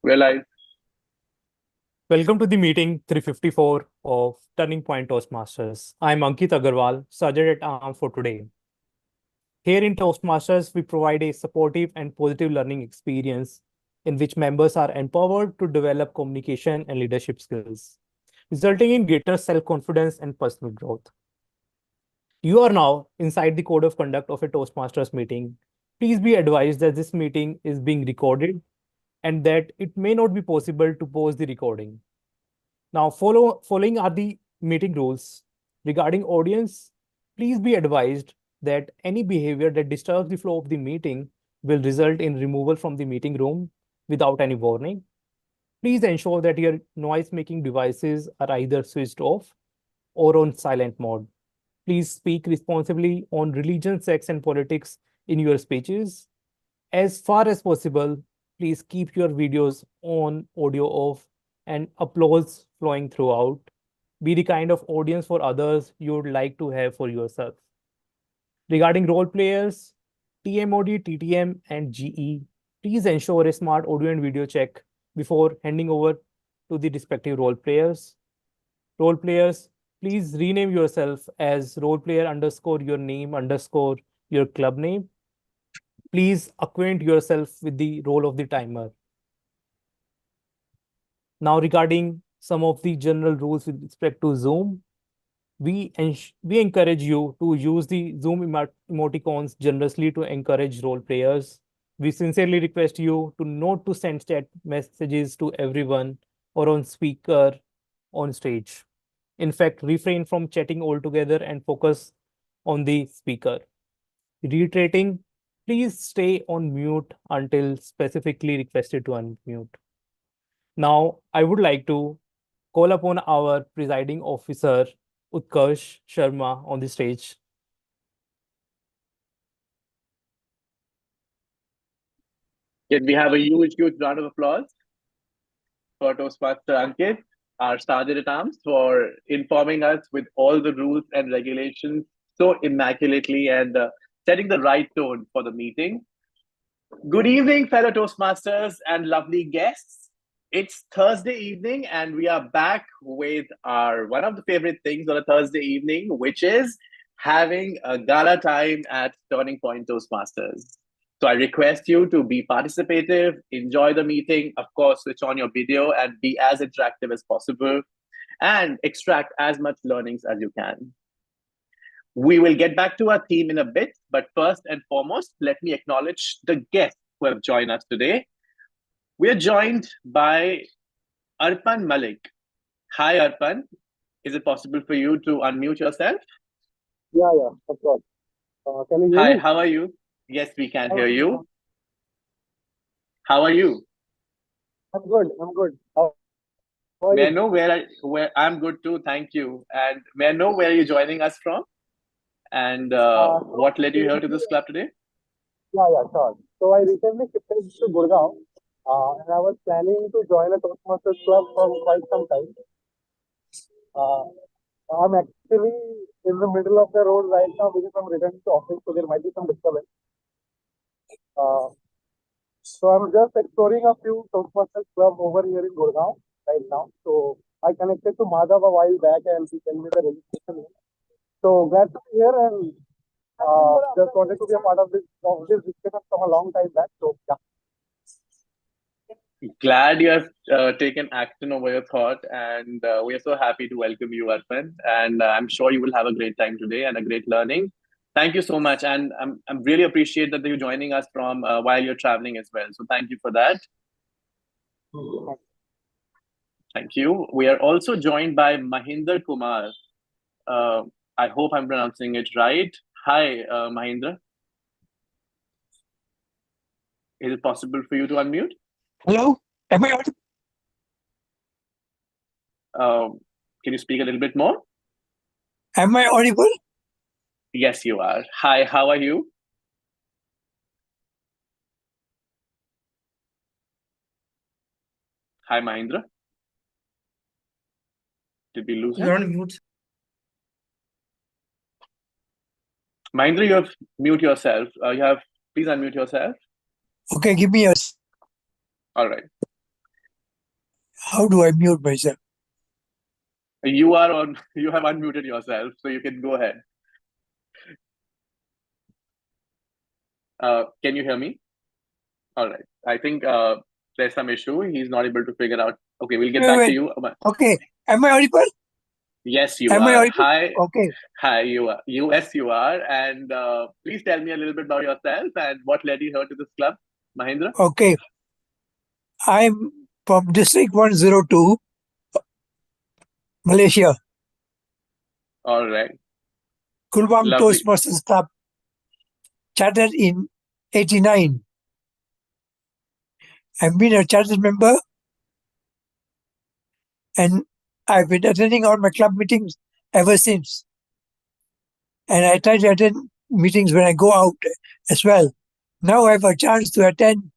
We're live. Welcome to the meeting 354 of Turning Point Toastmasters. I'm Ankit Agarwal, Sergeant at Arms for today. Here in Toastmasters, we provide a supportive and positive learning experience in which members are empowered to develop communication and leadership skills, resulting in greater self-confidence and personal growth. You are now inside the code of conduct of a Toastmasters meeting. Please be advised that this meeting is being recorded and that it may not be possible to pause the recording. Now, following are the meeting rules. Regarding audience, please be advised that any behavior that disturbs the flow of the meeting will result in removal from the meeting room without any warning. Please ensure that your noise-making devices are either switched off or on silent mode. Please speak responsibly on religion, sex, and politics in your speeches. As far as possible, please keep your videos on, audio off, and applause flowing throughout. Be the kind of audience for others you would like to have for yourself. Regarding role players, TMOD, TTM, and GE, please ensure a smart audio and video check before handing over to the respective role players. Role players, please rename yourself as role player underscore your name underscore your club name. Please acquaint yourself with the role of the timer. Now, regarding some of the general rules with respect to Zoom, we encourage you to use the Zoom emoticons generously to encourage role players. We sincerely request you to not to send chat messages to everyone or on speaker on stage. In fact, refrain from chatting altogether and focus on the speaker. Reiterating, please stay on mute until specifically requested to unmute. Now, I would like to call upon our presiding officer, Utkarsh Sharma, on the stage. Can we have a huge round of applause for Toastmaster Ankit, our Sergeant at Arms, for informing us with all the rules and regulations so immaculately and setting the right tone for the meeting. Good evening, fellow Toastmasters and lovely guests. It's Thursday evening, and we are back with our one of the favorite things on a Thursday evening, which is having a gala time at Turning Point Toastmasters. So I request you to be participative, enjoy the meeting, of course, switch on your video and be as interactive as possible and extract as much learnings as you can. We will get back to our theme in a bit, but first and foremost, let me acknowledge the guests who have joined us today. We are joined by Arpan Malik. Hi, Arpan. Is it possible for you to unmute yourself? Yeah, of course. Can you hear Hi, me? how are you? Yes, we can hear you. How are you? I'm good. How are May I you? know where I'm good too, thank you. And may I know where you're joining us from? And what led you here to this club today? Yeah, sure. So I recently shifted to Gurgaon, and I was planning to join a Toastmasters club for quite some time. Uh, I'm actually in the middle of the road right now because I'm returning to office, so there might be some disturbance. So I'm just exploring a few Toastmasters club over here in Gurgaon right now. So I connected to Madhav a while back, and he sent me the registration link. So glad to be here, and just wanted to be a part of this discussion from a long time back. So yeah. Glad you have taken action over your thought, and we are so happy to welcome you, Arpan. And I'm sure you will have a great time today and a great learning. Thank you so much, and I'm really appreciate that you're joining us from while you're traveling as well. So thank you for that. Thank you. We are also joined by Mahinder Kumar. Uh, I hope I'm pronouncing it right. Hi, Mahinder. Is it possible for you to unmute? Hello, am I audible? Can you speak a little bit more? Am I audible? Yes, you are. Hi, how are you? Hi, Mahendra. Did we lose You're him? on mute. Mahendra, you have mute yourself. Please unmute yourself. Okay, give me yours. All right. How do I mute myself? You are on. You have unmuted yourself, so you can go ahead. Can you hear me? All right. I think there's some issue. He's not able to figure out. Okay, we'll get back to Wait. you. Okay. Am I audible? Yes, you Am I are. audible? Hi. Okay. Hi, you are. Yes, you are. And please tell me a little bit about yourself and what led you here to this club, Mahendra. Okay. I'm from District 102, Malaysia. All right. Kulbang Lovely. Toastmasters Club, chartered in 89. I've been a chartered member and I've been attending all my club meetings ever since. And I try to attend meetings when I go out as well. Now I have a chance to attend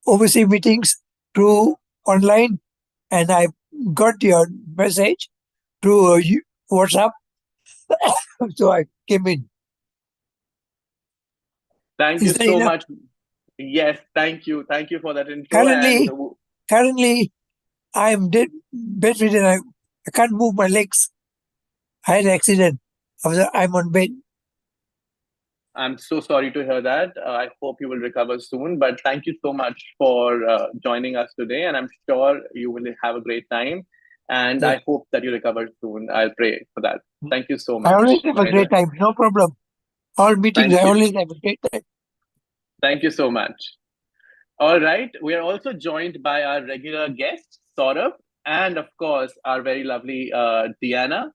overseas meetings through online, and I got your message through WhatsApp, so I came in. Thank you Is that so enough? much. Yes, thank you. Thank you for that intro. Currently, I am bedridden. I can't move my legs. I had an accident. I'm on bed. I'm so sorry to hear that. I hope you will recover soon. But thank you so much for joining us today. And I'm sure you will have a great time. And Yes. I hope that you recover soon. I'll pray for that. Thank you so I much, always have a Mahendra. great time. No problem. All meetings, Thank I you. always have a great time. Thank you so much. All right. We are also joined by our regular guest, Saurabh, and of course, our very lovely Diana.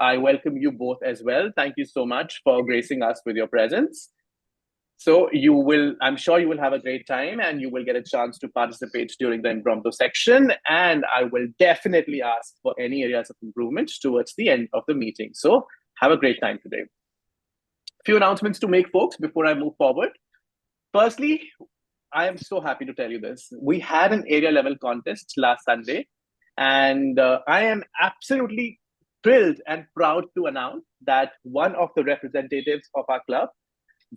I welcome you both as well. Thank you so much for gracing us with your presence. So I'm sure you will have a great time and you will get a chance to participate during the impromptu section. And I will definitely ask for any areas of improvement towards the end of the meeting. So have a great time today. Few announcements to make, folks, before I move forward. Firstly, I am so happy to tell you this. We had an area level contest last Sunday, and I am absolutely thrilled and proud to announce that one of the representatives of our club,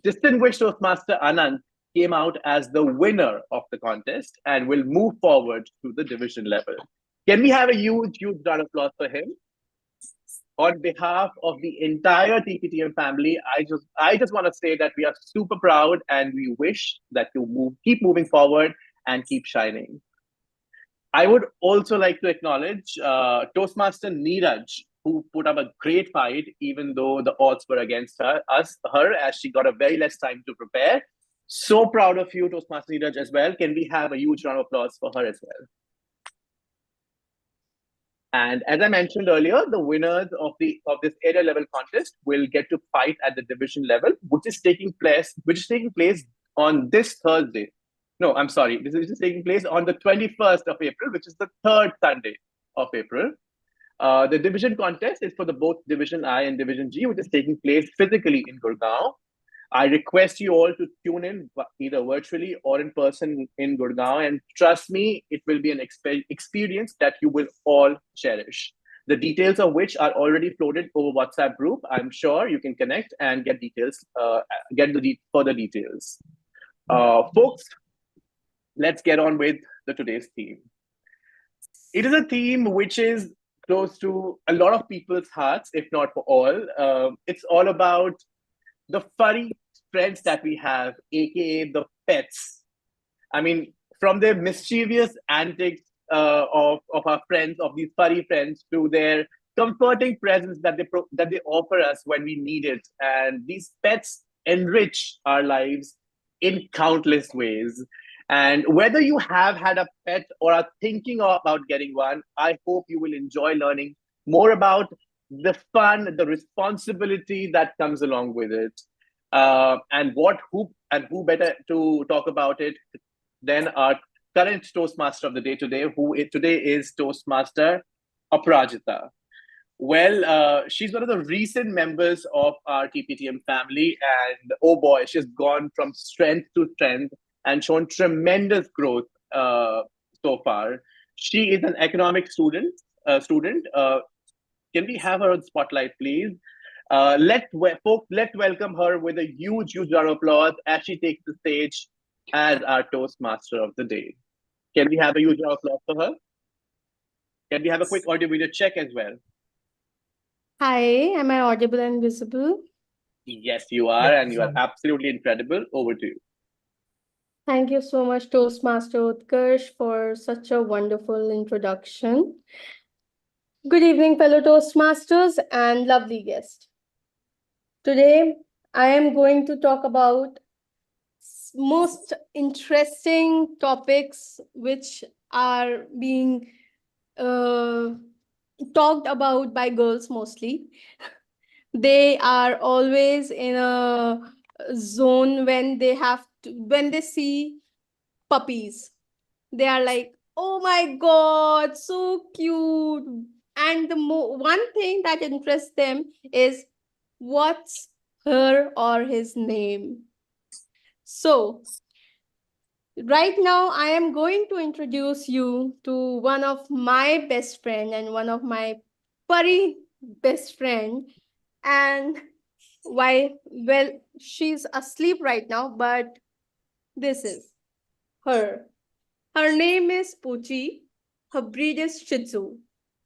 distinguished Toastmaster Anand, came out as the winner of the contest and will move forward to the division level. Can we have a huge, huge round of applause for him? On behalf of the entire TPTM family, I just want to say that we are super proud and we wish that you keep moving forward and keep shining. I would also like to acknowledge Toastmaster Neeraj, who put up a great fight, even though the odds were against her, as she got a very less time to prepare. So proud of you, Toastmaster Neeraj, as well. Can we have a huge round of applause for her as well? And as I mentioned earlier, the winners of this area level contest will get to fight at the division level, which is taking place on this Thursday. No, I'm sorry. This is taking place on the 21st of April, which is the third Sunday of April. The division contest is for the both Division I and Division G, which is taking place physically in Gurgaon. I request you all to tune in either virtually or in person in Gurgaon. And trust me, it will be an experience that you will all cherish. The details of which are already floated over WhatsApp group. I'm sure you can connect and get details, further details. Folks, let's get on with today's theme. It is a theme which is close to a lot of people's hearts, if not for all. It's all about the furry friends that we have, aka the pets. I mean, from their mischievous antics of our friends, of these furry friends, to their comforting presence that they offer us when we need it, and these pets enrich our lives in countless ways. And whether you have had a pet or are thinking about getting one, I hope you will enjoy learning more about the fun, the responsibility that comes along with it. And who better to talk about it than our current Toastmaster of the day today, today is Toastmaster Aparajita. Well, she's one of the recent members of our TPTM family, and oh boy, she's gone from strength to strength and shown tremendous growth so far. She is an economic student. Can we have her on spotlight, please? Let's welcome her with a huge, huge round of applause as she takes the stage as our Toastmaster of the day. Can we have a huge round of applause for her? Can we have a quick audio video check as well? Hi, am I audible and visible? Yes, you are, Yeah, and you are absolutely incredible. Over to you. Thank you so much, Toastmaster Utkarsh, for such a wonderful introduction. Good evening, fellow Toastmasters and lovely guest. Today, I am going to talk about most interesting topics which are being talked about by girls mostly. They are always in a zone when when they see puppies. They are like, oh my god, so cute. And one thing that interests them is what's her or his name. So right now I am going to introduce you to one of my best friend and one of my furry best friend. And well, she's asleep right now, but this is her. Her name is Poochie. Her breed is Shih Tzu.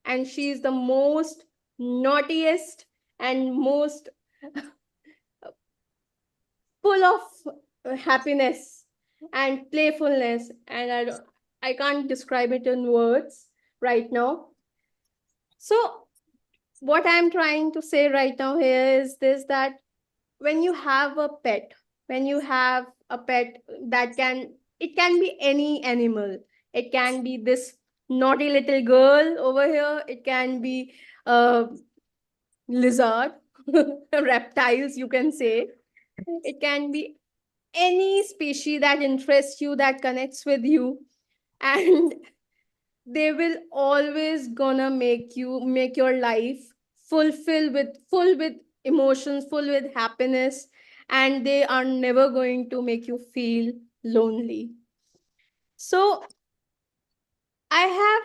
And she is the most naughtiest and most full of happiness and playfulness. And I can't describe it in words right now. So, what I'm trying to say right now here is this, that when you have a pet, that it can be any animal. It can be this naughty little girl over here. It can be a lizard, reptiles, you can say. It can be any species that interests you, that connects with you. And they will always gonna make your life full with emotions, full with happiness, and they are never going to make you feel lonely. So I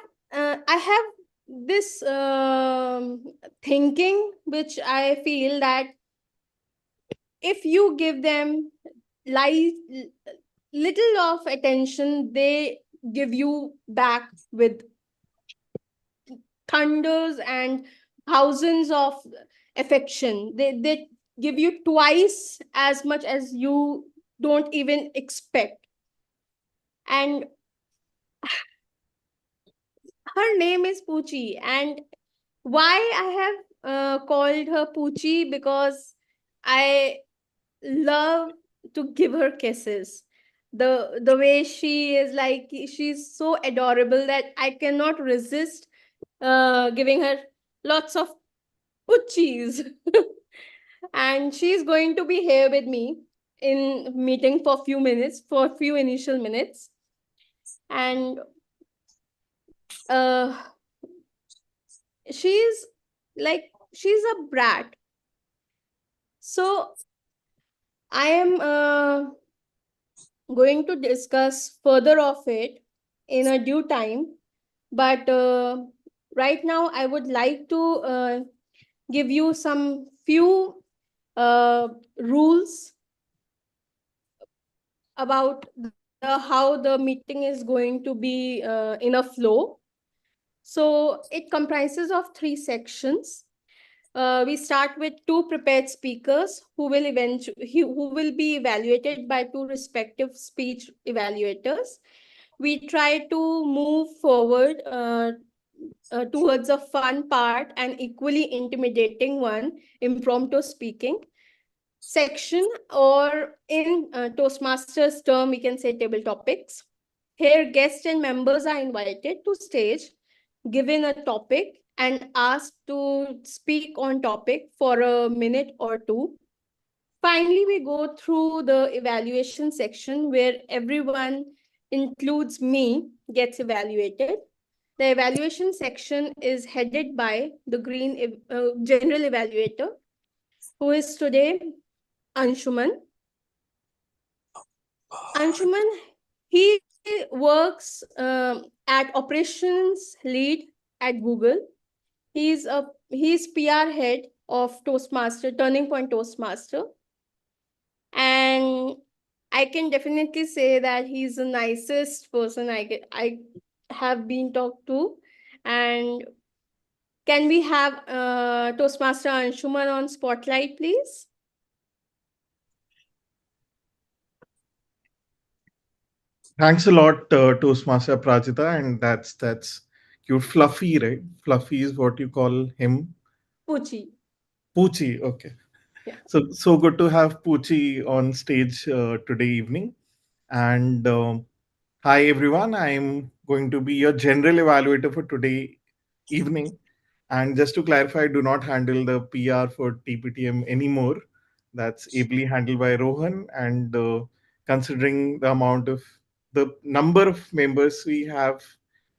have this thinking which I feel that if you give them life little of attention, they give you back with thunders and thousands of affection. They give you twice as much as you don't even expect. And her name is Poochie. And why I have called her Poochie? Because I love to give her kisses. The way she is, like, she's so adorable that I cannot resist giving her lots of Poochies. And she's going to be here with me in meeting for a few initial minutes. And uh she's she's a brat. So I am going to discuss further of it in a due time. But right now I would like to give you some few rules about how the meeting is going to be in a flow. So it comprises of 3 sections. We start with 2 prepared speakers who will be evaluated by 2 respective speech evaluators. We try to move forward towards a fun part and equally intimidating one, impromptu speaking section, or in Toastmasters term, we can say table topics. Here, guests and members are invited to stage, given a topic, and asked to speak on topic for a minute or two. Finally, we go through the evaluation section where everyone, includes me, gets evaluated. The evaluation section is headed by the general evaluator, who is today Anshuman. Anshuman, he works at operations lead at Google. He's PR head of Turning Point Toastmaster. And I can definitely say that he's the nicest person I have been talked to. And can we have Toastmaster Anshuman on spotlight, please? Thanks a lot, Toastmaster Prajita, and that's cute. Fluffy, right? Fluffy is what you call him. Poochie. Poochie, okay. Yeah. So good to have Poochie on stage today evening. And hi everyone, I'm going to be your general evaluator for today evening. And just to clarify, I do not handle the PR for TPTM anymore. That's ably handled by Rohan. And considering the number of members we have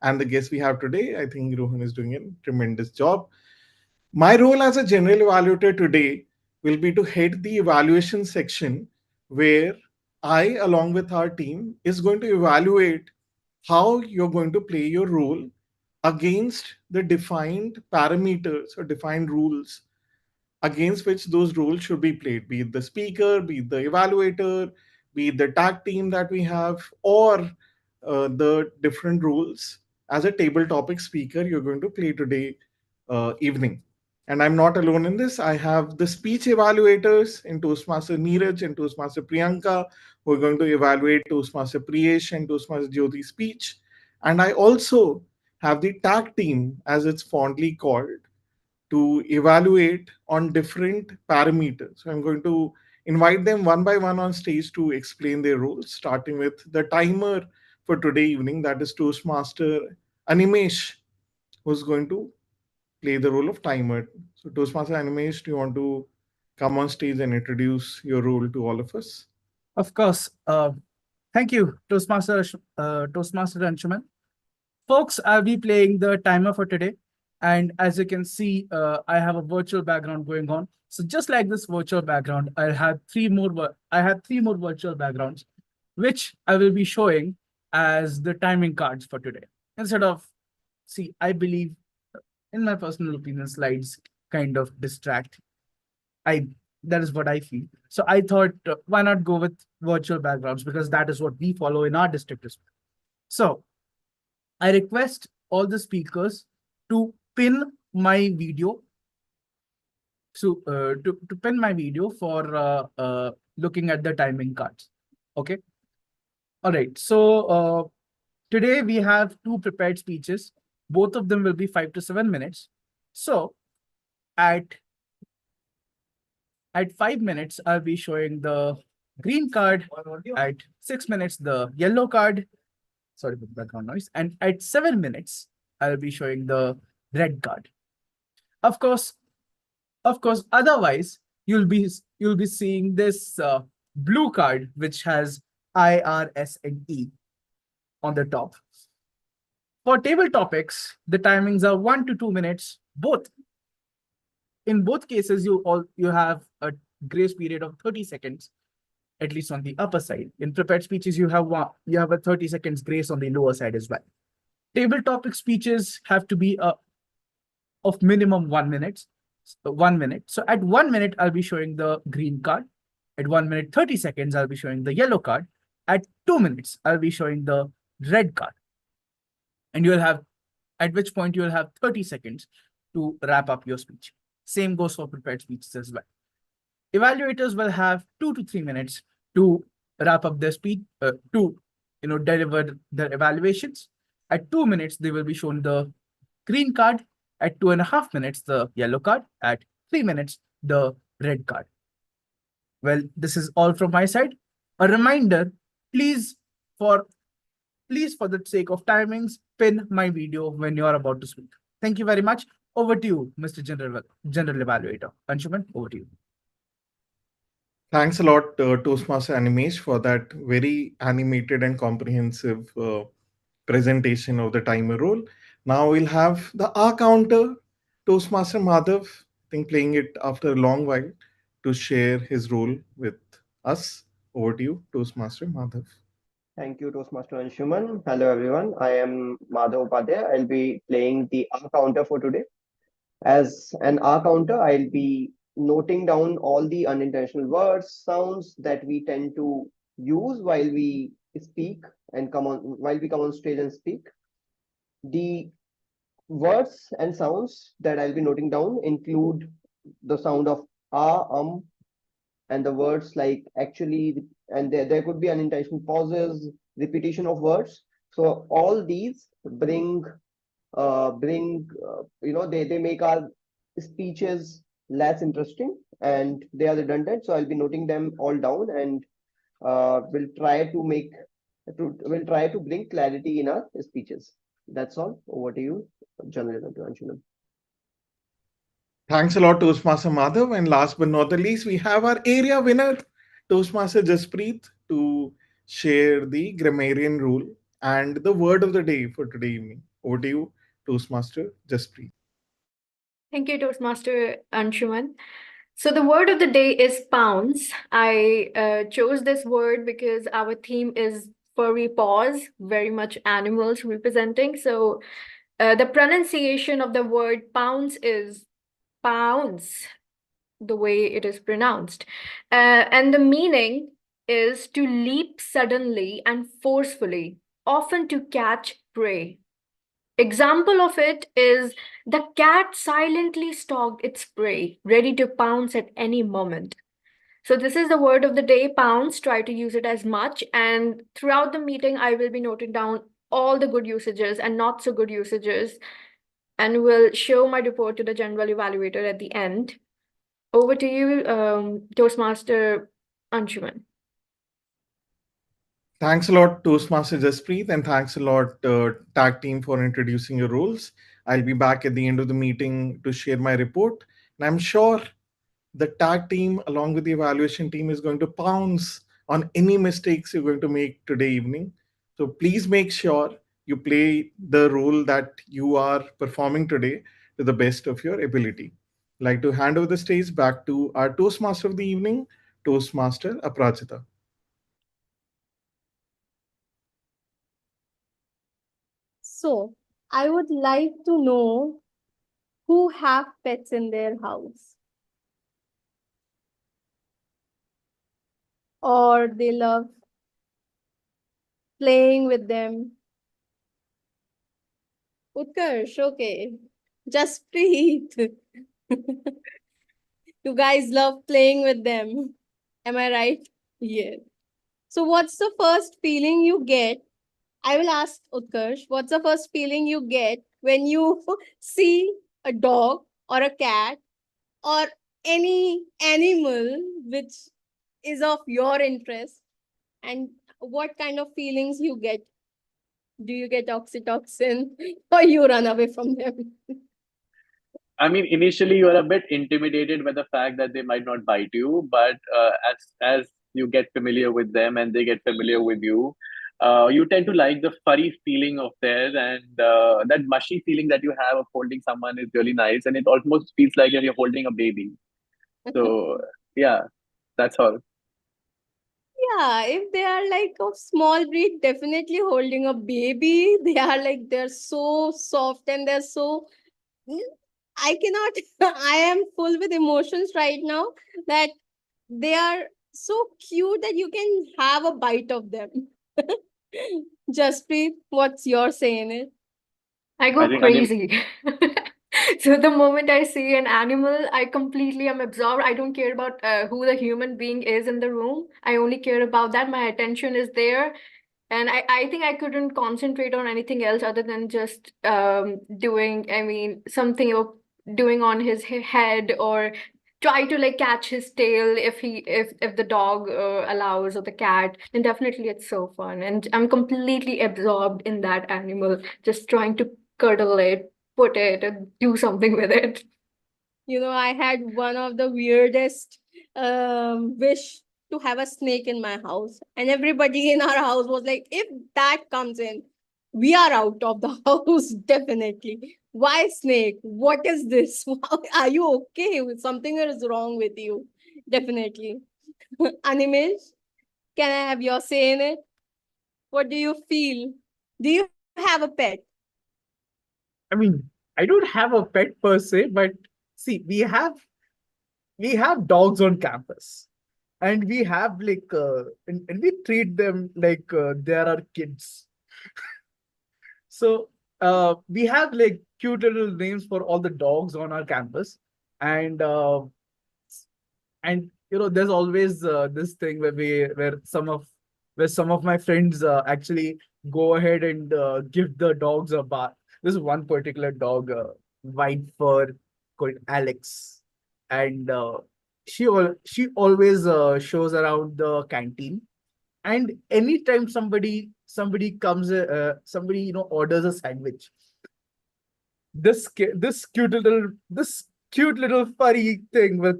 and the guests we have today, I think Rohan is doing a tremendous job. My role as a general evaluator today will be to head the evaluation section where I, along with our team, is going to evaluate how you're going to play your role against the defined parameters or defined rules against which those roles should be played, be it the speaker, be it the evaluator, be it the tag team that we have, or the different roles as a table topic speaker you're going to play today evening. And I'm not alone in this. I have the speech evaluators in Toastmaster Neeraj and Toastmaster Priyanka who are going to evaluate Toastmaster Priyesh and Toastmaster Jyoti's speech. And I also have the tag team, as it's fondly called, to evaluate on different parameters. So I'm going to invite them one by one on stage to explain their roles, starting with the timer for today evening, that is Toastmaster Animesh, who's going to play the role of timer. So Toastmaster Animesh, do you want to come on stage and introduce your role to all of us? Of course. Thank you, Toastmaster Anshuman. Folks, I'll be playing the timer for today. And as you can see, I have a virtual background going on. So just like this virtual background, I had three more virtual backgrounds, which I will be showing as the timing cards for today. Instead of, see, I believe, in my personal opinion, slides kind of distract. That is what I feel. So I thought, why not go with virtual backgrounds, because that is what we follow in our district as well. So I request all the speakers to pin my video. So to pin my video for looking at the timing cards. Okay. All right. So today we have two prepared speeches. Both of them will be 5 to 7 minutes. So at 5 minutes, I'll be showing the green card. At 6 minutes, the yellow card. Sorry for the background noise. And at 7 minutes, I'll be showing the red card. Of course, otherwise, you'll be seeing this blue card, which has IRS and E on the top. For table topics, the timings are 1 to 2 minutes, both. In both cases, you have a grace period of 30 seconds, at least on the upper side. In prepared speeches, you have a 30 seconds grace on the lower side as well. Table topic speeches have to be of minimum 1 minute. 1 minute. So at 1 minute, I'll be showing the green card. At 1 minute, 30 seconds, I'll be showing the yellow card. At 2 minutes, I'll be showing the red card. And at which point you'll have 30 seconds to wrap up your speech. Same goes for prepared speeches as well. Evaluators will have 2 to 3 minutes to wrap up their speech, to deliver their evaluations. At 2 minutes, they will be shown the green card. At 2.5 minutes, the yellow card. At 3 minutes, the red card. Well, this is all from my side. A reminder, please, for the sake of timings, pin my video when you are about to speak. Thank you very much. Over to you, Mr. General Evaluator. Anshuman, over to you. Thanks a lot, Toastmaster Animesh, for that very animated and comprehensive presentation of the timer role. Now we'll have the R counter, Toastmaster Madhav, I think playing it after a long while, to share his role with us. Over to you, Toastmaster Madhav. Thank you, Toastmaster Anshuman. Hello, everyone. I am Madhav Upadhyay. I'll be playing the R counter for today. As an R counter, I'll be noting down all the unintentional words, sounds that we tend to use while we speak and while we come on stage and speak. The words and sounds that I'll be noting down include the sound of and the words like actually, and there could be unintentional pauses, repetition of words. So all these they make our speeches less interesting and they are redundant. So I'll be noting them all down and we'll try to bring clarity in our speeches. That's all. Over to you, journalism, Anshuman. Thanks a lot, Toastmaster Madhav. And last but not the least, we have our area winner, Toastmaster Jaspreet, to share the grammarian rule and the word of the day for today evening. Over to you, Toastmaster Jaspreet. Thank you, Toastmaster Anshuman. So the word of the day is pounds. I chose this word because our theme is furry paws, very much animals representing. So the pronunciation of the word pounds is pounds, the way it is pronounced. And the meaning is to leap suddenly and forcefully, often to catch prey. Example of it is the cat silently stalked its prey, ready to pounce at any moment. So this is the word of the day, pounce. Try to use it as much. And throughout the meeting, I will be noting down all the good usages and not so good usages, and will show my report to the general evaluator at the end. Over to you, Toastmaster Anshuman. Thanks a lot, Toastmaster Jaspreet, and thanks a lot, tag team, for introducing your roles. I'll be back at the end of the meeting to share my report. And I'm sure the tag team, along with the evaluation team, is going to pounce on any mistakes you're going to make today evening. So please make sure you play the role that you are performing today to the best of your ability. I'd like to hand over the stage back to our Toastmaster of the evening, Toastmaster Aparajita. So I would like to know who have pets in their house or they love playing with them. Utkarsh, okay. Jaspreet. You guys love playing with them. Am I right? Yes. So what's the first feeling you get? I will ask Utkarsh, what's the first feeling you get when you see a dog or a cat or any animal which is of your interest? And what kind of feelings you get? Do you get oxytocin or you run away from them? I mean, initially you are a bit intimidated by the fact that they might not bite you, but as you get familiar with them and they get familiar with you, you tend to like the furry feeling of theirs, and that mushy feeling that you have of holding someone is really nice, and it almost feels like you're holding a baby. So yeah, that's all. Yeah, if they are like of small breed, definitely holding a baby. They are like, they're so soft and they're so. I cannot, I am full with emotions right now that they are so cute that you can have a bite of them. Jaspreet, what's your say in it? I I go think crazy. So the moment I see an animal, I completely am absorbed. I don't care about who the human being is in the room. I only care about that. My attention is there. And I think I couldn't concentrate on anything else other than just doing, I mean, doing on his head, or try to like catch his tail if the dog allows, or the cat. And definitely it's so fun. And I'm completely absorbed in that animal, just trying to cuddle it, put it, and do something with it. You know, I had one of the weirdest wish to have a snake in my house, and everybody in our house was like, if that comes in, we are out of the house definitely. Why snake? What is this? Are you okay? Something is wrong with you. Definitely. Animesh, can I have your say in it? What do you feel? Do you have a pet? I mean, I don't have a pet per se, but see, we have dogs on campus, and we have like and we treat them like they are our kids. So we have like cute little names for all the dogs on our campus. And there's always this thing where some of my friends actually go ahead and give the dogs a bath. This is one particular dog, white fur, called Alex, and she always shows around the canteen. And anytime somebody comes, somebody orders a sandwich, this cute little furry thing will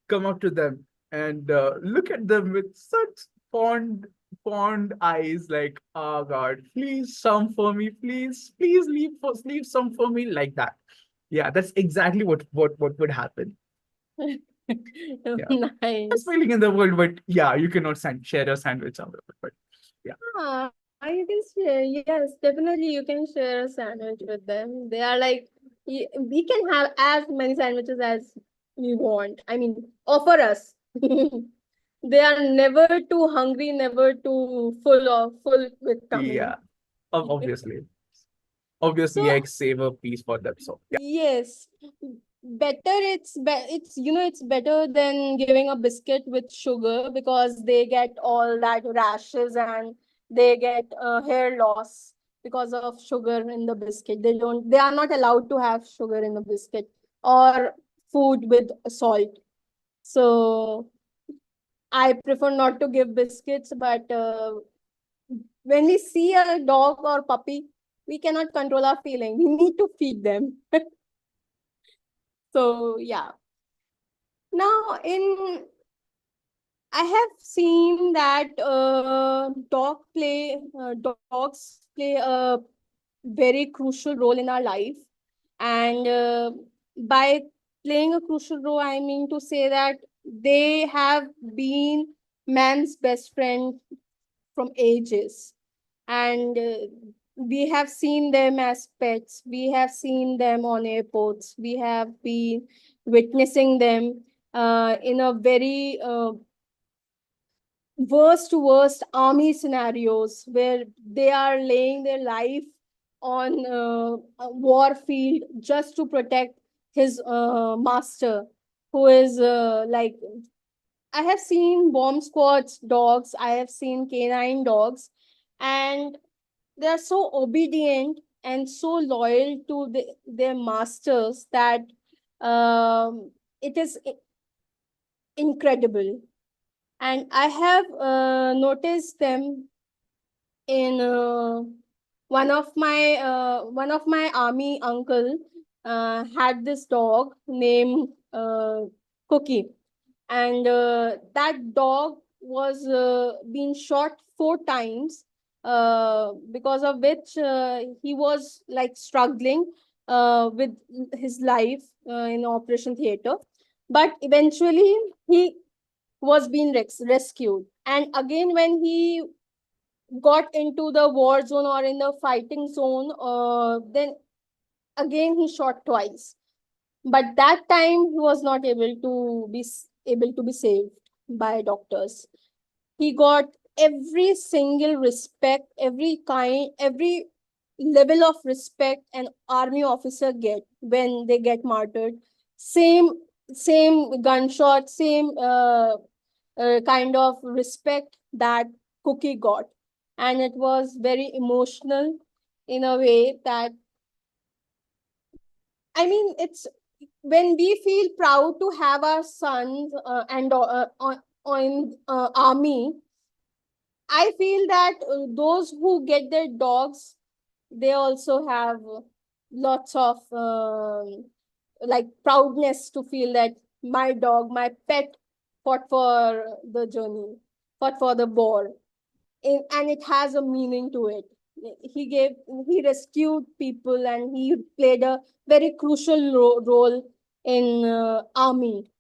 come up to them and look at them with such fond eyes, like, oh God, please some for me, please leave some for me, like that. Yeah, that's exactly what would happen. Yeah. Nice. Best feeling in the world, but yeah, you cannot share your sandwich out of it. But yeah. You can share. Yes, definitely you can share a sandwich with them. They are like, we can have as many sandwiches as we want. I mean, offer us. They are never too hungry, never too full with tummy. Yeah, obviously. Obviously, So, eggs save a piece for them. So yeah. yes, better it's better than giving a biscuit with sugar, because they get all that rashes and they get hair loss because of sugar in the biscuit. They are not allowed to have sugar in the biscuit or food with salt. So I prefer not to give biscuits, but when we see a dog or puppy, we cannot control our feeling. We need to feed them. So yeah. Now, I have seen that dogs play a very crucial role in our life, and by playing a crucial role, I mean to say that they have been man's best friend from ages, and we have seen them as pets. We have seen them on airports. We have been witnessing them in a very worst to worst army scenarios where they are laying their life on a war field just to protect his master, who is like, I have seen bomb squads dogs, I have seen canine dogs, and they are so obedient and so loyal to their masters that it is incredible. And I have noticed them in one of my army uncle had this dog named Cookie, and that dog was being shot 4 times, because of which he was like struggling with his life in operation theater, but eventually he was being rescued. And again, when he got into the war zone or in the fighting zone, then again he shot twice. But that time he was not able to be saved by doctors. He got every single respect, every level of respect an army officer get when they get martyred. Same, same gunshot, same kind of respect that Cookie got. And it was very emotional in a way that, I mean, it's when we feel proud to have our sons and on army. I feel that those who get their dogs, they also have lots of like proudness to feel that my dog, my pet, fought for the journey, fought for the war, and it has a meaning to it. He rescued people, and he played a very crucial role in army.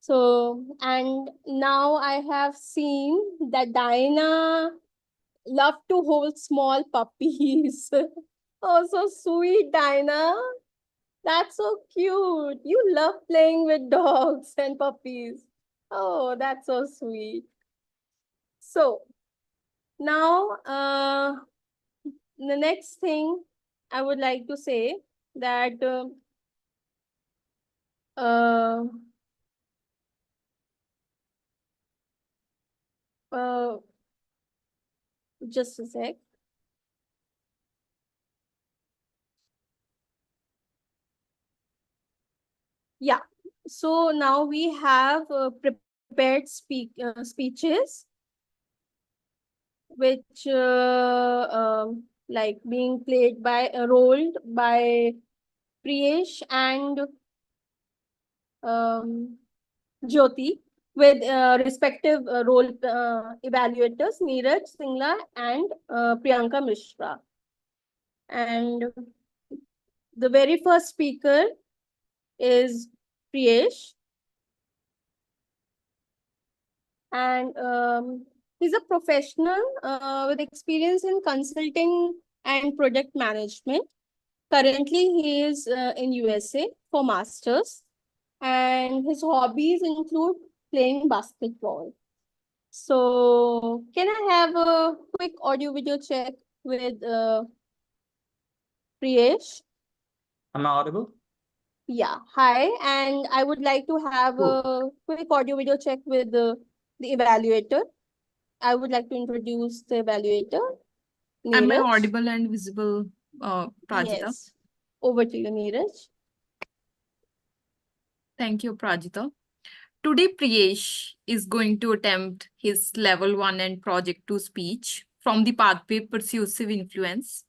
So, and now I have seen that Diana love to hold small puppies. Oh, so sweet, Diana. That's so cute. You love playing with dogs and puppies. Oh, that's so sweet. So now, the next thing I would like to say that uh, uh, just a sec. Yeah. So now we have prepared speeches, which like being played by rolled by Priyesh and Jyoti, with respective role evaluators Neeraj Singla and Priyanka Mishra. And the very first speaker is Priyesh, and he's a professional with experience in consulting and project management. Currently, he is in USA for masters, and his hobbies include playing basketball. So, can I have a quick audio video check with Priyesh? Am I audible? Yeah, hi, and I would like to have a quick audio video check with the evaluator. I would like to introduce the evaluator, Am I Neeraj. audible and visible, Prajita? Yes. Over to you, Neeraj. Thank you, Prajita. Today, Priyesh is going to attempt his level 1 and project 2 speech from the pathway Persuasive Influence.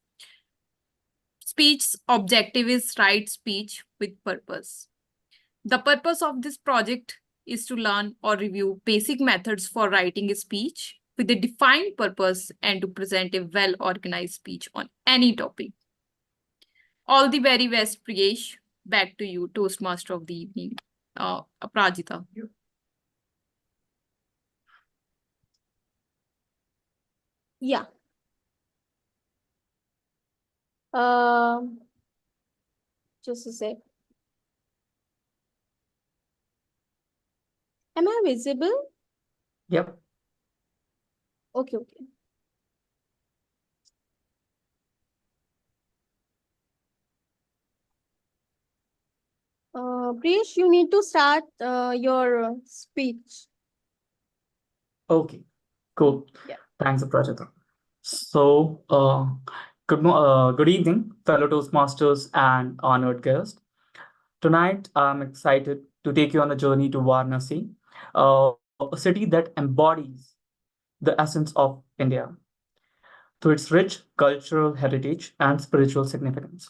Speech's objective is write speech with purpose. The purpose of this project is to learn or review basic methods for writing a speech with a defined purpose and to present a well-organized speech on any topic. All the very best, Priyesh. Back to you, Toastmaster of the evening, Prajita. Yeah. Um, just a sec. Am I visible? Yep. Okay, okay. Priyesh, you need to start your speech. Okay. Cool. Yeah. Thanks, Aparajita. So, good evening, fellow Toastmasters and honored guests. Tonight, I'm excited to take you on a journey to Varanasi, a city that embodies the essence of India through its rich cultural heritage and spiritual significance.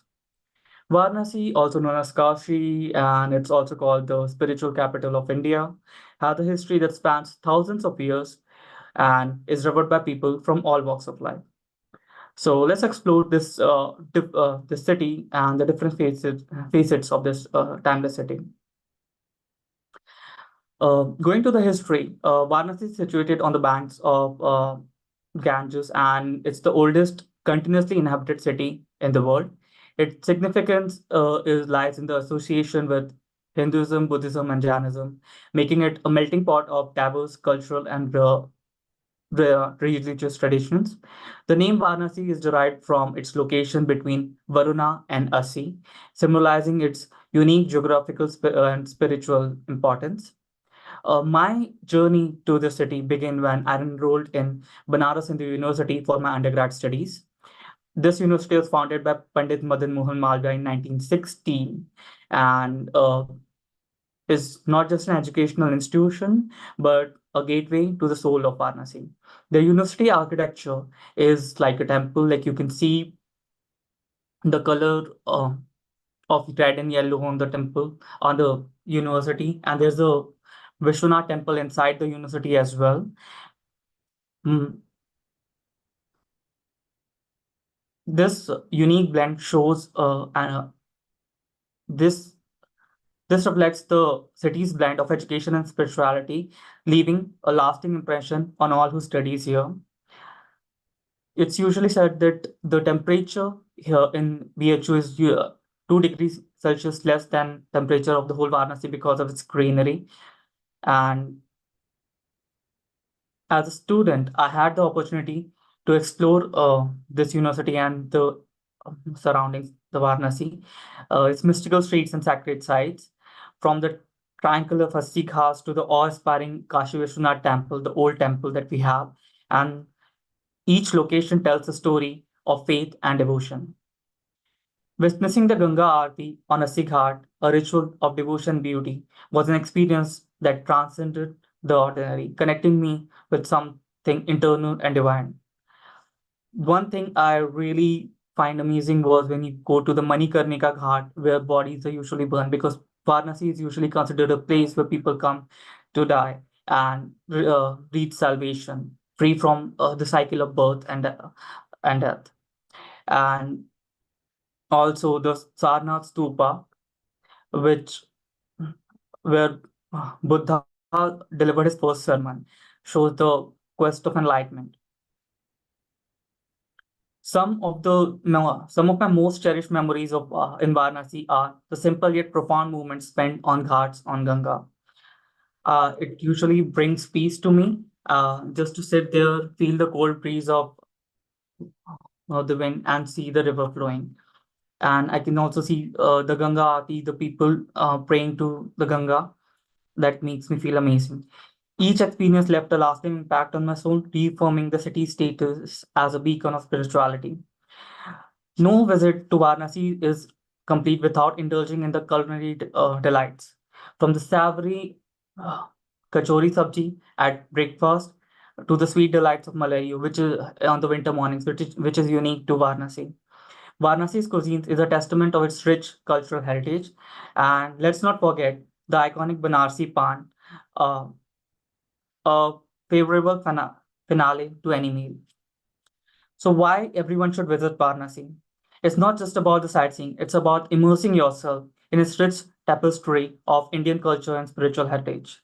Varanasi, also known as Kashi, and it's also called the spiritual capital of India, has a history that spans thousands of years and is revered by people from all walks of life. So let's explore this city and the different facets of this timeless city. Going to the history, Varanasi is situated on the banks of Ganges, and it's the oldest continuously inhabited city in the world. Its significance lies in the association with Hinduism, Buddhism, and Jainism, making it a melting pot of diverse cultural and religious traditions. The name Varanasi is derived from its location between Varuna and Asi, symbolizing its unique geographical and spiritual importance. My journey to the city began when I enrolled in Banaras Hindu University for my undergrad studies. This university was founded by Pandit Madan Mohan Malviya in 1916 and is not just an educational institution, but a gateway to the soul of Varanasi. The university architecture is like a temple, like you can see the color of red and yellow on the temple on the university, and there's a Vishwanath temple inside the university as well. Mm, This unique blend shows this this reflects the city's blend of education and spirituality, leaving a lasting impression on all who studies here. It's usually said that the temperature here in BHU is 2 degrees Celsius less than temperature of the whole Varanasi because of its greenery. And as a student, I had the opportunity to explore this university and the surrounding the Varanasi, its mystical streets and sacred sites, from the triangular Fasti Ghats to the awe-inspiring Kashi Vishwanath temple, the old temple that we have, and each location tells a story of faith and devotion. Witnessing the Ganga Aarti on a Ghat, a ritual of devotion and beauty, was an experience that transcended the ordinary, connecting me with something internal and divine. One thing I really find amazing was when you go to the Manikarnika Ghat, where bodies are usually burned, because Varanasi is usually considered a place where people come to die and reach salvation, free from the cycle of birth and death. And also the Sarnath Stupa, which where Buddha delivered his first sermon, shows the quest of enlightenment. Some of my most cherished memories of in Varanasi are the simple yet profound moments spent on ghats on Ganga. It usually brings peace to me. Just to sit there, feel the cold breeze of the wind, and see the river flowing. And I can also see the Ganga Aarti, the people praying to the Ganga. That makes me feel amazing. Each experience left a lasting impact on my soul, reaffirming the city's status as a beacon of spirituality. No visit to Varanasi is complete without indulging in the culinary delights. From the savory kachori sabji at breakfast to the sweet delights of Malayu, which is on the winter mornings, which is unique to Varanasi. Varanasi's cuisine is a testament of its rich cultural heritage. And let's not forget the iconic Banarsi pan, uh, a favorable finale to any meal. So why everyone should visit Varanasi? It's not just about the sightseeing, it's about immersing yourself in its rich tapestry of Indian culture and spiritual heritage.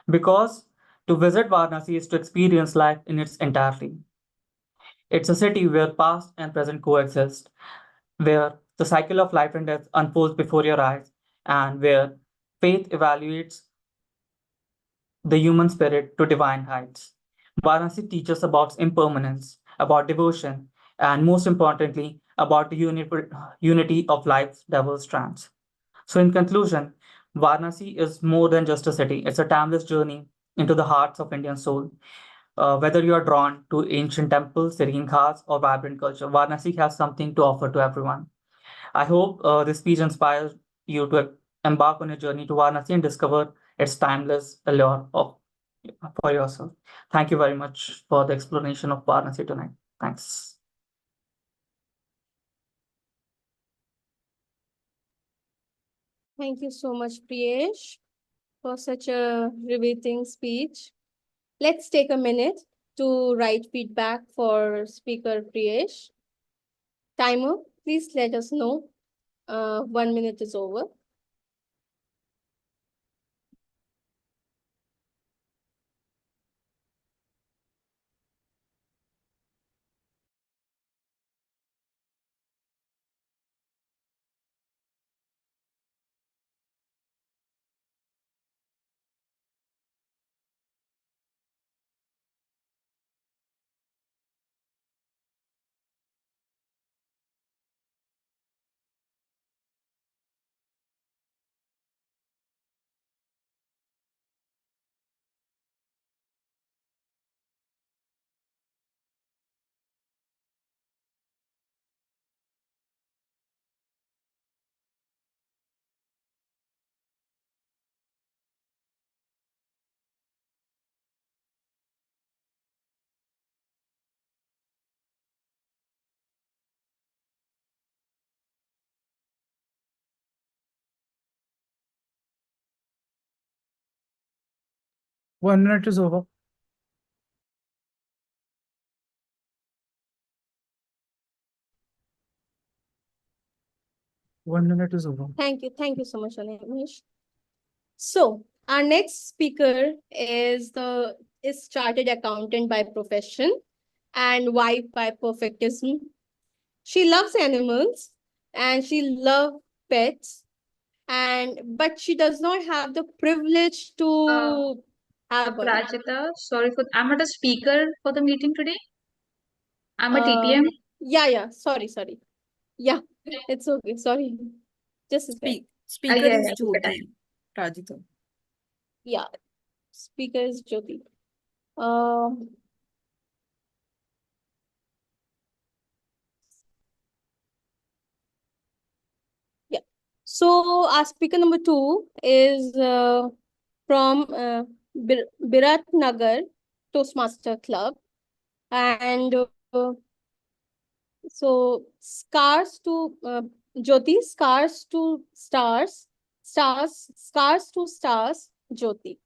Because to visit Varanasi is to experience life in its entirety. It's a city where past and present coexist, where the cycle of life and death unfolds before your eyes, and where faith evaluates the human spirit to divine heights. Varanasi teaches about impermanence, about devotion, and most importantly, about the unity of life's diverse strands. So, in conclusion, Varanasi is more than just a city, it's a timeless journey into the hearts of Indian soul. Whether you are drawn to ancient temples, serene ghats, or vibrant culture, Varanasi has something to offer to everyone. I hope this speech inspires you to embark on a journey to Varanasi and discover its timeless allure for yourself. Thank you very much for the explanation of Varanasi tonight. Thanks. Thank you so much, Priyesh, for such a riveting speech. Let's take a minute to write feedback for speaker Priyesh. Timer, please let us know. 1 minute is over. One minute is over. One minute is over. Thank you so much, Anish. So our next speaker is chartered accountant by profession and wife by perfectism. She loves animals and she loves pets, but she does not have the privilege to have one. Aparajita, I'm not a speaker for the meeting today. I'm a Uh, TPM. yeah, sorry. Yeah, it's okay. Sorry. Just a sec. Speaker yeah, is yeah, take your time. Jyoti. Rajita. Yeah, speaker is Jyoti. Um, yeah. So our speaker number 2 is from Birat Nagar Toastmaster Club, and so scars to Jyoti, scars to stars, Jyoti.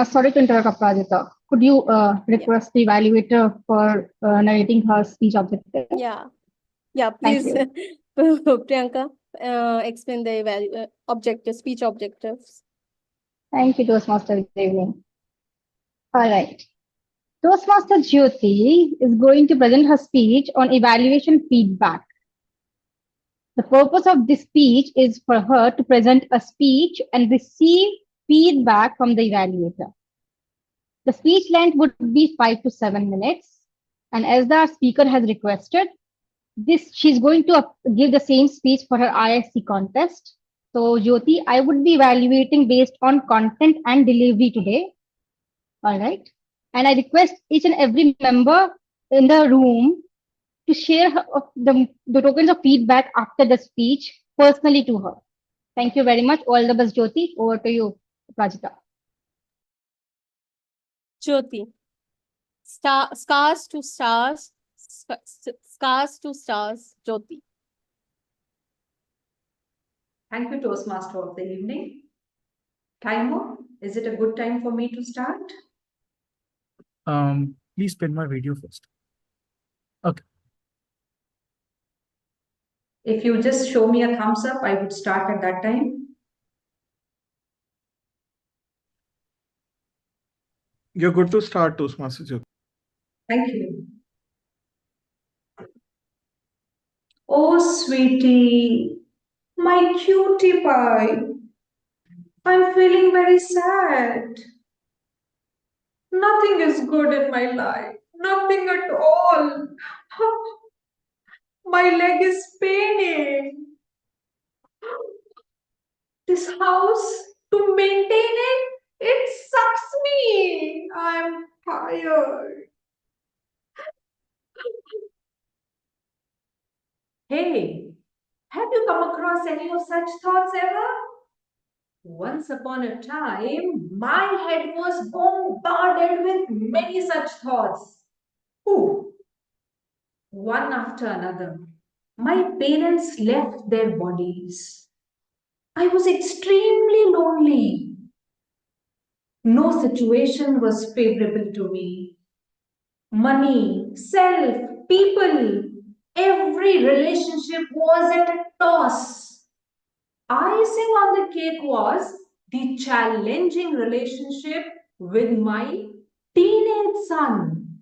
Sorry to interrupt, Aparajita. Could you Yeah. request the evaluator for narrating her speech objective? Yeah, yeah, Thank please, you. Priyanka, explain the objective, speech objectives. Thank you, Toastmaster. Good evening. All right. Toastmaster Jyoti is going to present her speech on evaluation feedback. The purpose of this speech is for her to present a speech and receive feedback from the evaluator. The speech length would be 5 to 7 minutes. And as the speaker has requested, she's going to give the same speech for her ISC contest. So Jyoti, I would be evaluating based on content and delivery today. All right. And I request each and every member in the room to share the tokens of feedback after the speech personally to her. Thank you very much. All the best, Jyoti. Over to you, Prajita. Jyoti, scars to stars, scars to stars, Jyoti. Thank you, Toastmaster of the evening. Timer, is it a good time for me to start? Please pin my video first. Okay. If you just show me a thumbs up, I would start at that time. You're good to start, Toastmasters. Jyoti. Thank you. Oh, sweetie, my cutie pie. I'm feeling very sad. Nothing is good in my life. Nothing at all. My leg is paining. This house, to maintain it sucks me. I'm tired. Hey, have you come across any of such thoughts ever? Once upon a time, my head was bombarded with many such thoughts. Ooh, one after another. My parents left their bodies. I was extremely lonely. No situation was favorable to me. Money, self, people, every relationship was at a toss. Icing on the cake was the challenging relationship with my teenage son.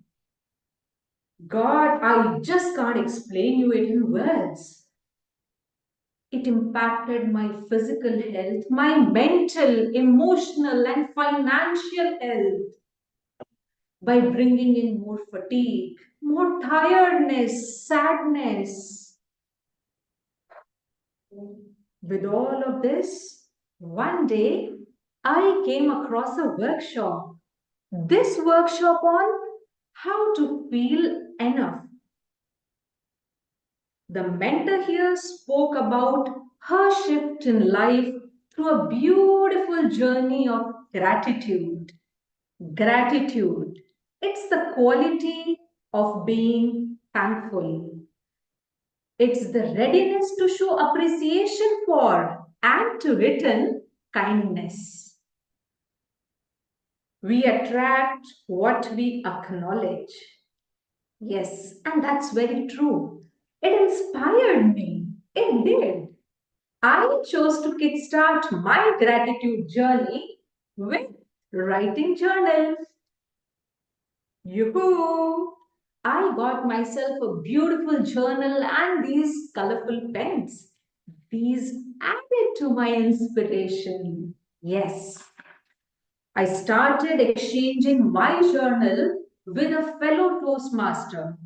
God, I just can't explain you it in words. It impacted my physical health, my mental, emotional, and financial health by bringing in more fatigue, more tiredness, sadness. With all of this, one day I came across a workshop. This workshop on how to feel enough. The mentor here spoke about her shift in life through a beautiful journey of gratitude. Gratitude. It's the quality of being thankful. It's the readiness to show appreciation for and to return kindness. We attract what we acknowledge. Yes, and that's very true. It inspired me. It did. I chose to kickstart my gratitude journey with writing journals. Yoo-hoo! I got myself a beautiful journal and these colorful pens. These added to my inspiration. Yes, I started exchanging my journal with a fellow Toastmaster.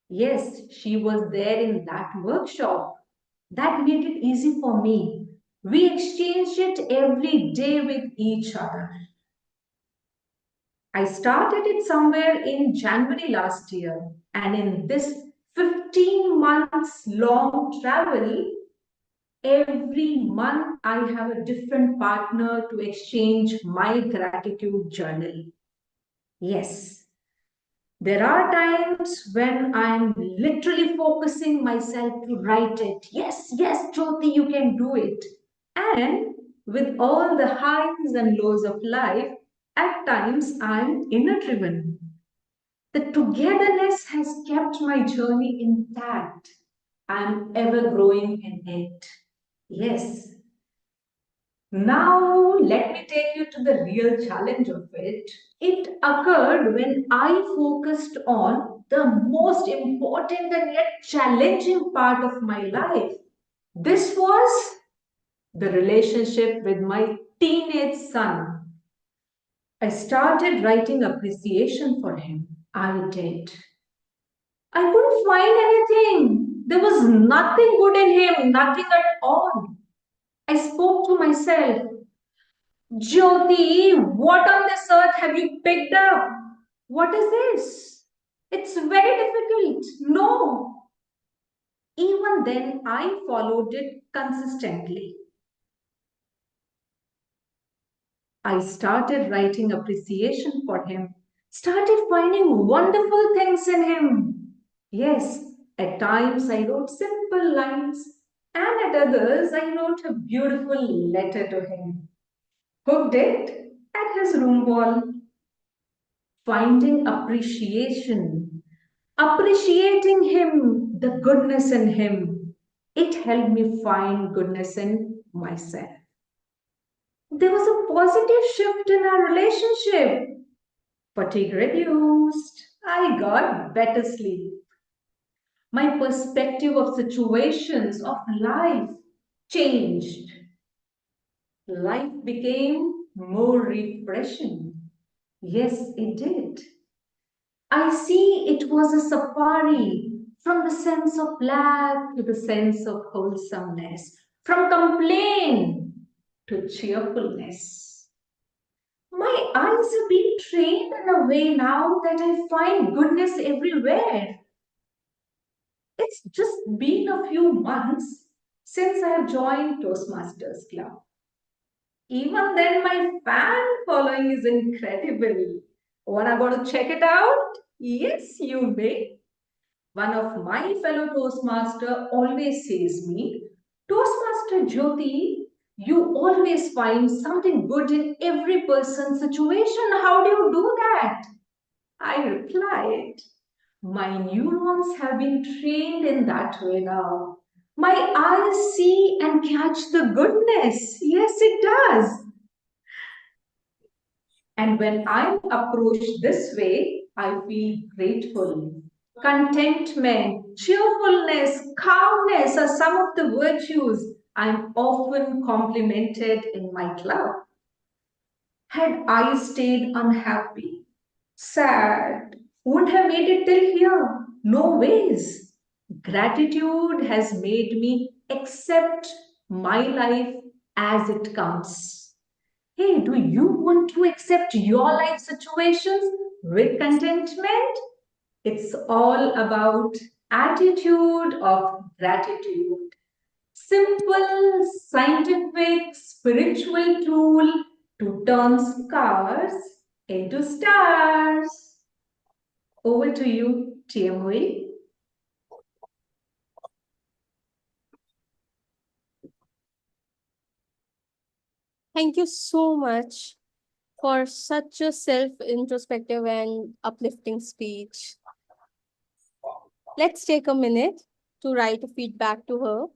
Yes, she was there in that workshop. That made it easy for me. We exchanged it every day with each other. I started it somewhere in January last year, and in this 15 months long travel, every month I have a different partner to exchange my gratitude journal. Yes, there are times when I'm literally focusing myself to write it. Yes, yes, Jyoti, you can do it. And with all the highs and lows of life, at times I'm inner driven. The togetherness has kept my journey intact. I'm ever growing in it. Yes. Now, let me take you to the real challenge of it. It occurred when I focused on the most important and yet challenging part of my life. This was the relationship with my teenage son. I started writing appreciation for him. I did. I couldn't find anything. There was nothing good in him, nothing at all. I spoke to myself, Jyoti, what on this earth have you picked up? What is this? It's very difficult. No. Even then, I followed it consistently. I started writing appreciation for him, started finding wonderful things in him. Yes, at times I wrote simple lines, and at others I wrote a beautiful letter to him. Hooked it at his room wall. Finding appreciation, appreciating him, the goodness in him. It helped me find goodness in myself. There was a positive shift in our relationship. Fatigue reduced. I got better sleep. My perspective of situations, of life changed. Life became more refreshing. Yes, it did. I see it was a safari from the sense of black to the sense of wholesomeness, from complaint to cheerfulness. My eyes have been trained in a way now that I find goodness everywhere. It's just been a few months since I have joined Toastmasters Club. Even then, my fan following is incredible. Wanna go to check it out? Yes, you may. One of my fellow Toastmaster always says me, Toastmaster Jyoti, you always find something good in every person's situation. How do you do that? I replied, my neurons have been trained in that way now. My eyes see and catch the goodness. Yes, it does. And when I'm approached this way, I feel grateful. Contentment, cheerfulness, calmness are some of the virtues I'm often complimented in my club. Had I stayed unhappy, sad, wouldn't have made it till here. No ways. Gratitude has made me accept my life as it comes. Hey, do you want to accept your life situations with contentment? It's all about attitude of gratitude. Simple, scientific, spiritual tool to turn scars into stars. Over to you, TMOE. Thank you so much for such a self-introspective and uplifting speech. Let's take a minute to write a feedback to her.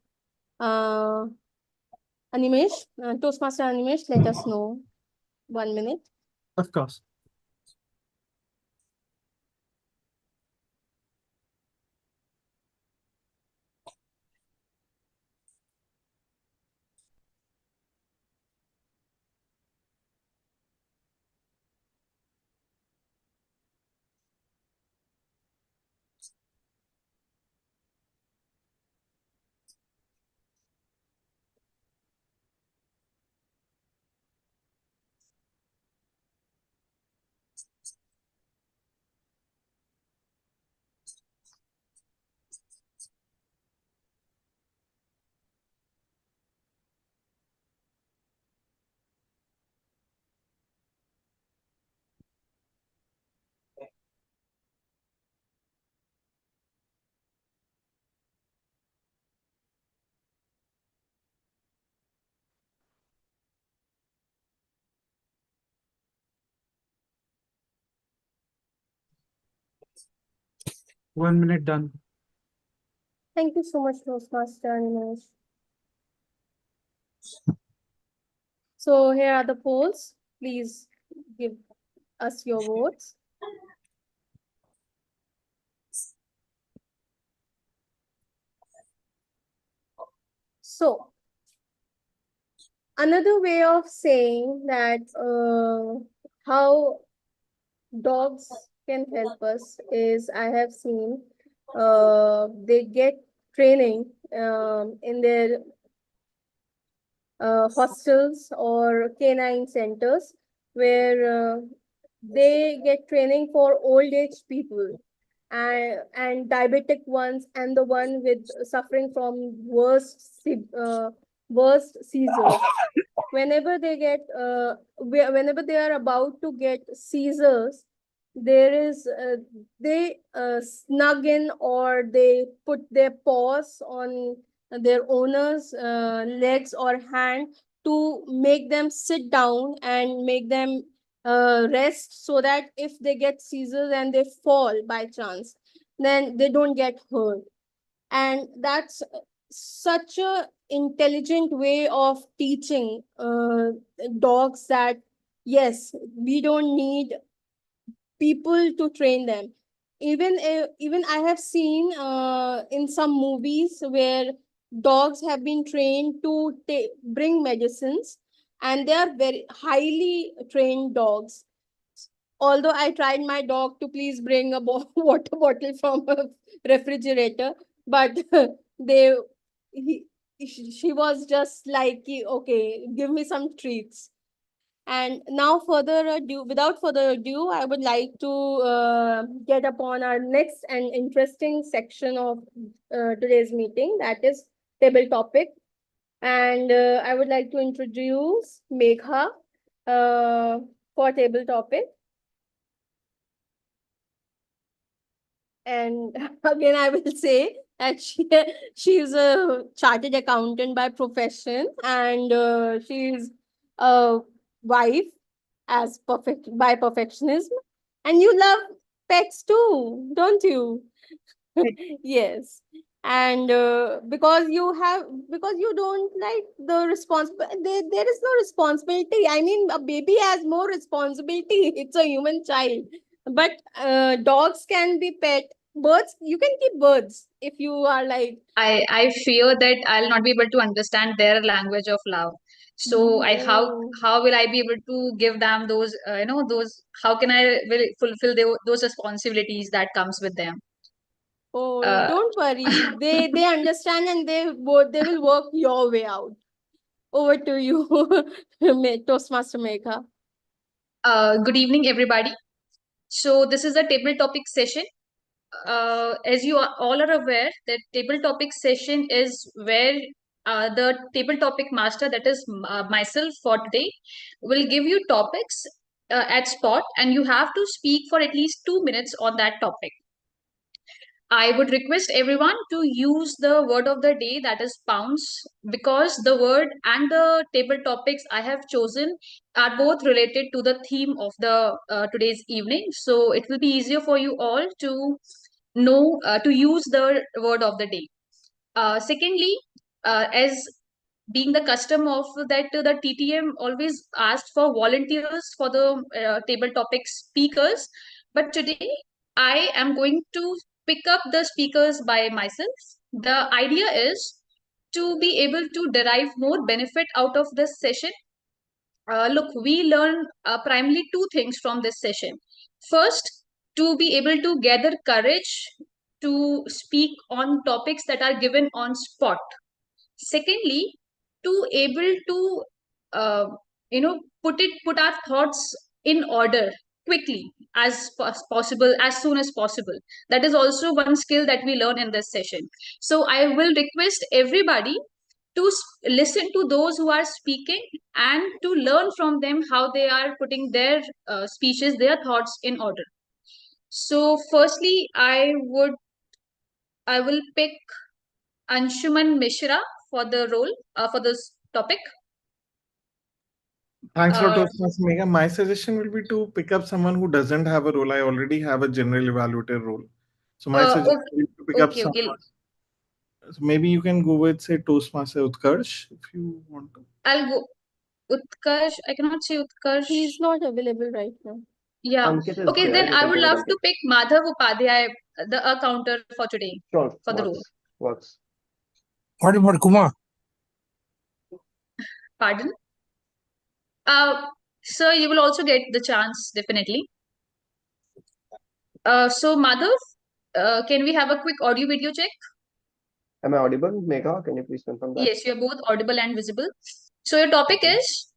Animesh, Toastmaster Animesh, let us know. 1 minute. Of course. 1 minute done. Thank you so much, Toastmaster Animesh. So here are the polls. Please give us your votes. So another way of saying that how dogs can help us is I have seen they get training in their hostels or canine centers where they get training for old age people and diabetic ones and the one with suffering from worst seizures. Whenever they get whenever they are about to get seizures, there is they snug in or they put their paws on their owner's legs or hand to make them sit down and make them rest, so that if they get seizures and they fall by chance, then they don't get hurt. And that's such a intelligent way of teaching dogs that yes, we don't need people to train them. Even I have seen in some movies where dogs have been trained to bring medicines, and they are very highly trained dogs. Although I tried my dog to please bring a water bottle from a refrigerator, but they he, she was just like, okay, give me some treats. And now, without further ado, I would like to get upon our next and interesting section of today's meeting, that is table topic. And I would like to introduce Megha for table topic. And again, I will say that she is a chartered accountant by profession, and she is a wife as by perfectionism. And you love pets too, don't you? Yes. And because you don't like the there is no responsibility. I mean, a baby has more responsibility. It's a human child. But dogs can be pet. Birds, you can keep birds if you are like. I fear that I'll not be able to understand their language of love. So No. how will I be able to give them those those, how can I will fulfill those responsibilities that comes with them? Oh, Uh, don't worry. They understand, and they will work your way out. Over to you, Toastmaster Megha. Good evening, everybody. So this is a table topic session. As you all are aware, that table topic session is where the table topic master, that is myself for today, will give you topics at spot, and you have to speak for at least 2 minutes on that topic. I would request everyone to use the word of the day, that is pounds, because the word and the table topics I have chosen are both related to the theme of the today's evening. So it will be easier for you all to know to use the word of the day. Secondly, as being the custom of that, the TTM always asked for volunteers for the table topic speakers, but today I am going to pick up the speakers by myself. The idea is to be able to derive more benefit out of this session. Look, we learn primarily two things from this session. First, to be able to gather courage to speak on topics that are given on spot. Secondly, to able to uh, put our thoughts in order quickly, as possible, as soon as possible. That is also one skill that we learn in this session. So I will request everybody to listen to those who are speaking and to learn from them how they are putting their speeches, their thoughts in order. So firstly, I will pick Anshuman Mishra for the role, for this topic. Thanks a lot, Uh, Toastmaster Megha. My suggestion will be to pick up someone who doesn't have a role. I already have a general evaluator role. So my suggestion Okay, is to pick up okay, okay. someone. So maybe you can go with, say, Toastmaster Utkarsh if you want to. I'll go. Utkarsh, I cannot say Utkarsh. He's not available right now. Yeah. Ankit is Okay, there. then You I can would go with love Ankit. to pick Madhav Upadhyay, the counter for today, Sure, for the role. works. What about Kumar? Pardon? Sir, you will also get the chance, definitely. So Madhav, can we have a quick audio video check? Am I audible, Megha? Can you please confirm that? Yes, you are both audible and visible. So your topic Okay. is,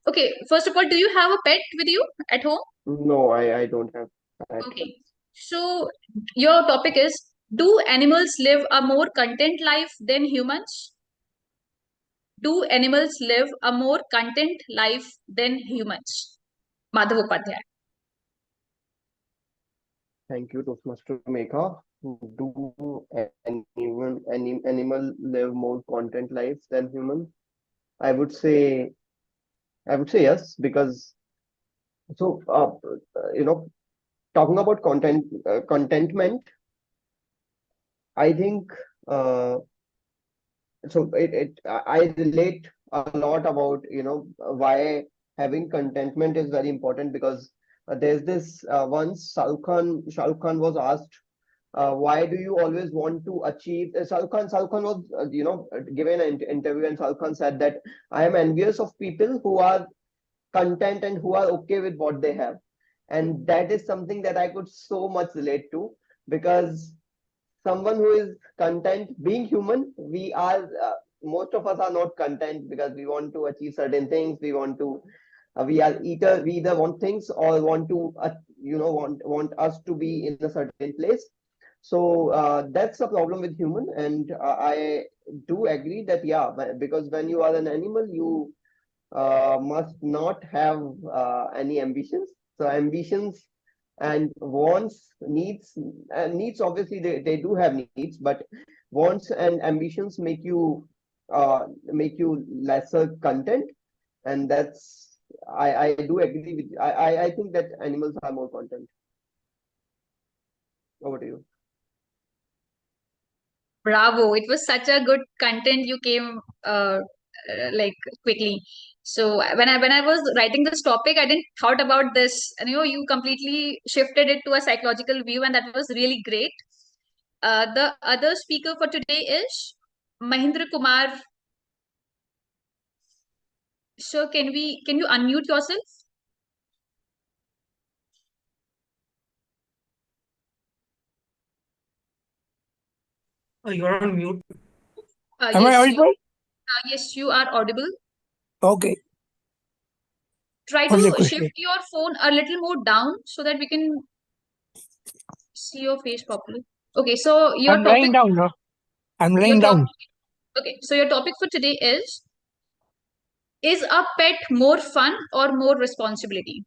okay, first of all, do you have a pet with you at home? No, I don't have that. Okay. So your topic is, do animals live a more content life than humans? Do animals live a more content life than humans? Madhav Upadhyay. Thank you, Toastmaster Megha. Do animal live more content lives than human? I would say yes, because so talking about contentment, I think uh, I relate a lot about why having contentment is very important, because there's this once Shah Rukh Khan was asked, why do you always want to achieve? Shah Rukh Khan was given an interview, and Shah Rukh Khan said that I am envious of people who are content and who are okay with what they have. And that is something that I could so much relate to, because someone who is content, being human, we are most of us are not content, because we want to achieve certain things. We want to we either want things or want to want us to be in a certain place. So that's a problem with human. And I do agree that, yeah, because when you are an animal, you must not have any ambitions. So ambitions and wants, needs, obviously they do have needs, but wants and ambitions make you lesser content. And that's, I do agree with, I think that animals are more content. Over to you. Bravo. It was such a good content you came like quickly. So when I was writing this topic, I didn't thought about this. And you completely shifted it to a psychological view, and that was really great. The other speaker for today is Mahindra Kumar. So can you unmute yourself? You're on mute. Am Yes, I audible? yes, you are audible. Okay. Try What's the to question? shift your phone a little more down so that we can see your face properly. Okay, so your I'm topic. lying down now. I'm Your lying down. Okay, so your topic for today is a pet more fun or more responsibility?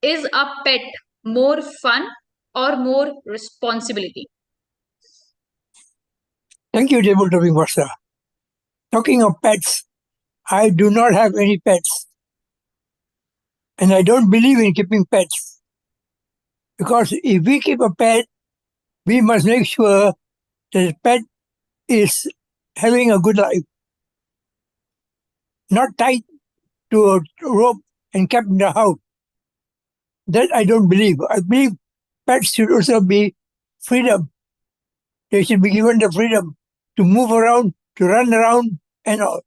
Is a pet more fun or more responsibility? Thank you, Table Topping Master. Talking of pets, I do not have any pets. And I don't believe in keeping pets. Because if we keep a pet, we must make sure that the pet is having a good life. Not tied to a rope and kept in the house. That I don't believe. I believe pets should also be freedom. They should be given the freedom to move around, to run around, and all.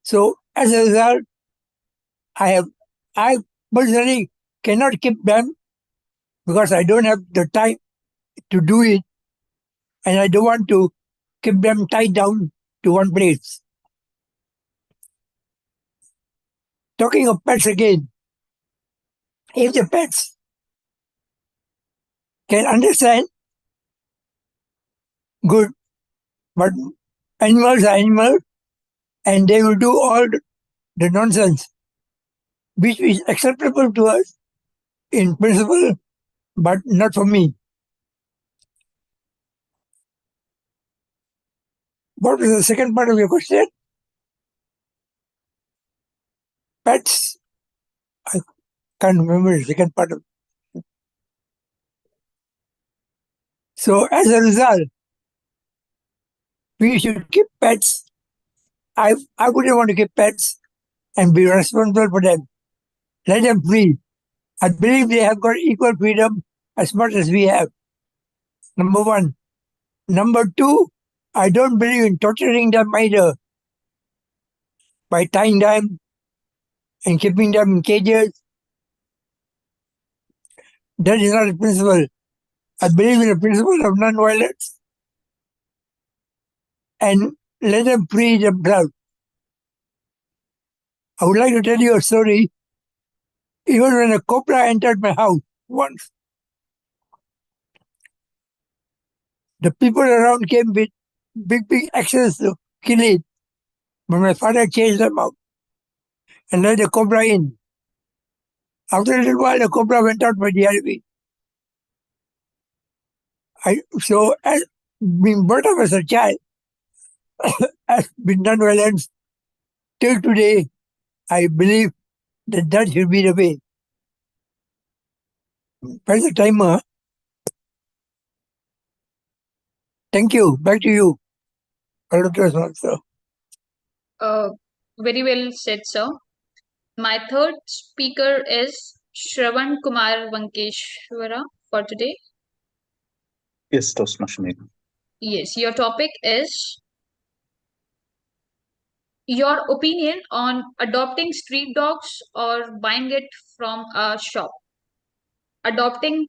So as a result, I personally cannot keep them because I don't have the time to do it, and I don't want to keep them tied down to one place. Talking of pets again, if the pets can understand, good, but animals are animals, and they will do all the nonsense which is acceptable to us in principle, but not for me. What was the second part of your question? Pets. I can't remember the second part of. So as a result, we should keep pets. I wouldn't want to keep pets and be responsible for them. Let them free. I believe they have got equal freedom as much as we have. Number one. Number two, I don't believe in torturing them either by tying them and keeping them in cages. That is not a principle. I believe in the principle of non-violence and let them free themselves. I would like to tell you a story. Even when a cobra entered my house once, the people around came with big axes to kill it. But my father chased them out and let the cobra in. After a little while, the cobra went out by the other way. So, as being brought up as a child, has been non-violence till today, I believe that should be the way. Press the timer. Thank you. Back to you. Very well said, sir. My third speaker is Shravan Kumar Vankeshwara for today. Yes, Toastmaster. Yes, your topic is your opinion on adopting street dogs or buying it from a shop. Adopting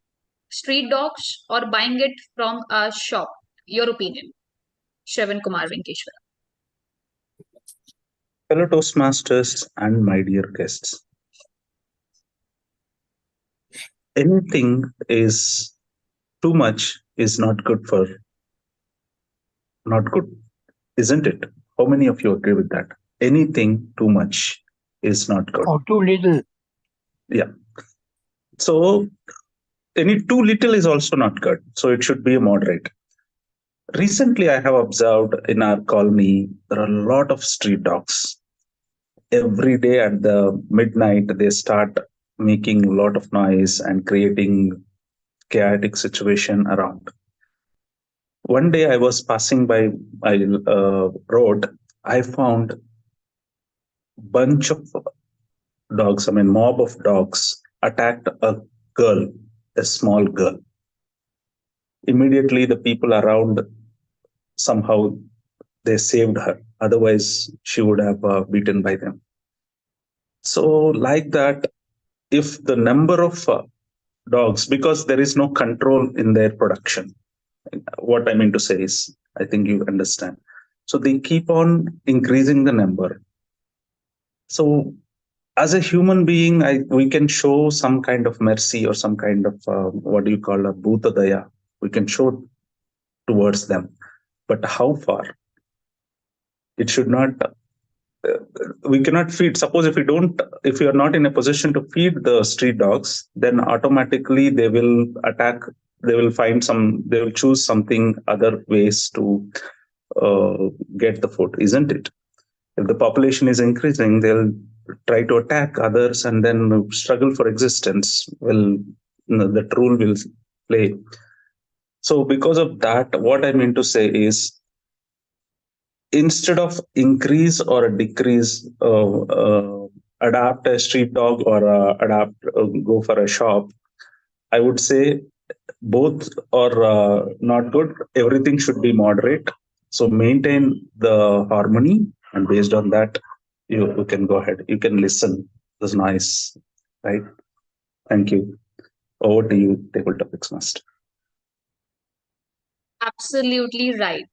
street dogs or buying it from a shop. Your opinion, Shravan Kumar Vankeshwara. Fellow Toastmasters and my dear guests, anything is too much is not good, isn't it? How many of you agree with that? Anything too much is not good. Or too little. Yeah. So any too little is also not good. So it should be a moderate. Recently, I have observed in our colony there are a lot of street dogs. Every day at the midnight, they start making a lot of noise and creating chaotic situation around. One day I was passing by my road. I found bunch of dogs, I mean mob of dogs attacked a girl, a small girl. Immediately the people around somehow they saved her. Otherwise she would have beaten by them. So like that, if the number of dogs, because there is no control in their production, what I mean to say is, I think you understand. So they keep on increasing the number. So as a human being, we can show some kind of mercy or some kind of what do you call a bhuta daya. We can show towards them, but how far? It should not. We cannot feed. Suppose if you are not in a position to feed the street dogs, then automatically they will attack. They will find some. They will choose something other ways to get the food, isn't it? If the population is increasing, they'll try to attack others and then struggle for existence. Well, that rule will play. So, because of that, what I mean to say is, instead of increase or decrease, adapt a street dog or go for a shop, I would say both are not good. Everything should be moderate. So maintain the harmony, and based on that, you can go ahead. You can listen. This nice, right? Thank you. Over to you, Table Topics Master. Absolutely right.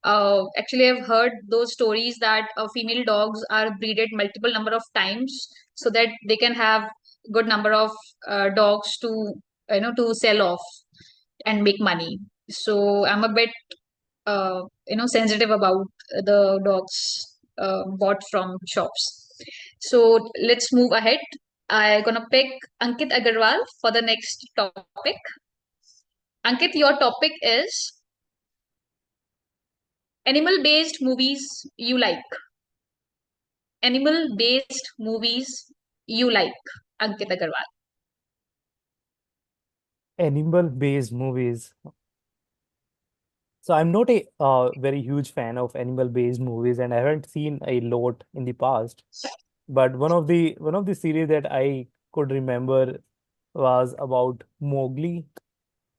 Actually, I've heard those stories that female dogs are breeded multiple number of times so that they can have good number of dogs to to sell off and make money. So I'm a bit sensitive about the dogs bought from shops. So let's move ahead. I'm gonna pick Ankit Agarwal for the next topic. Ankit, your topic is animal-based movies you like. Animal-based movies you like, Ankit Agarwal. Animal-based movies. So I'm not a very huge fan of animal-based movies, and I haven't seen a lot in the past. But one of the series that I could remember was about Mowgli.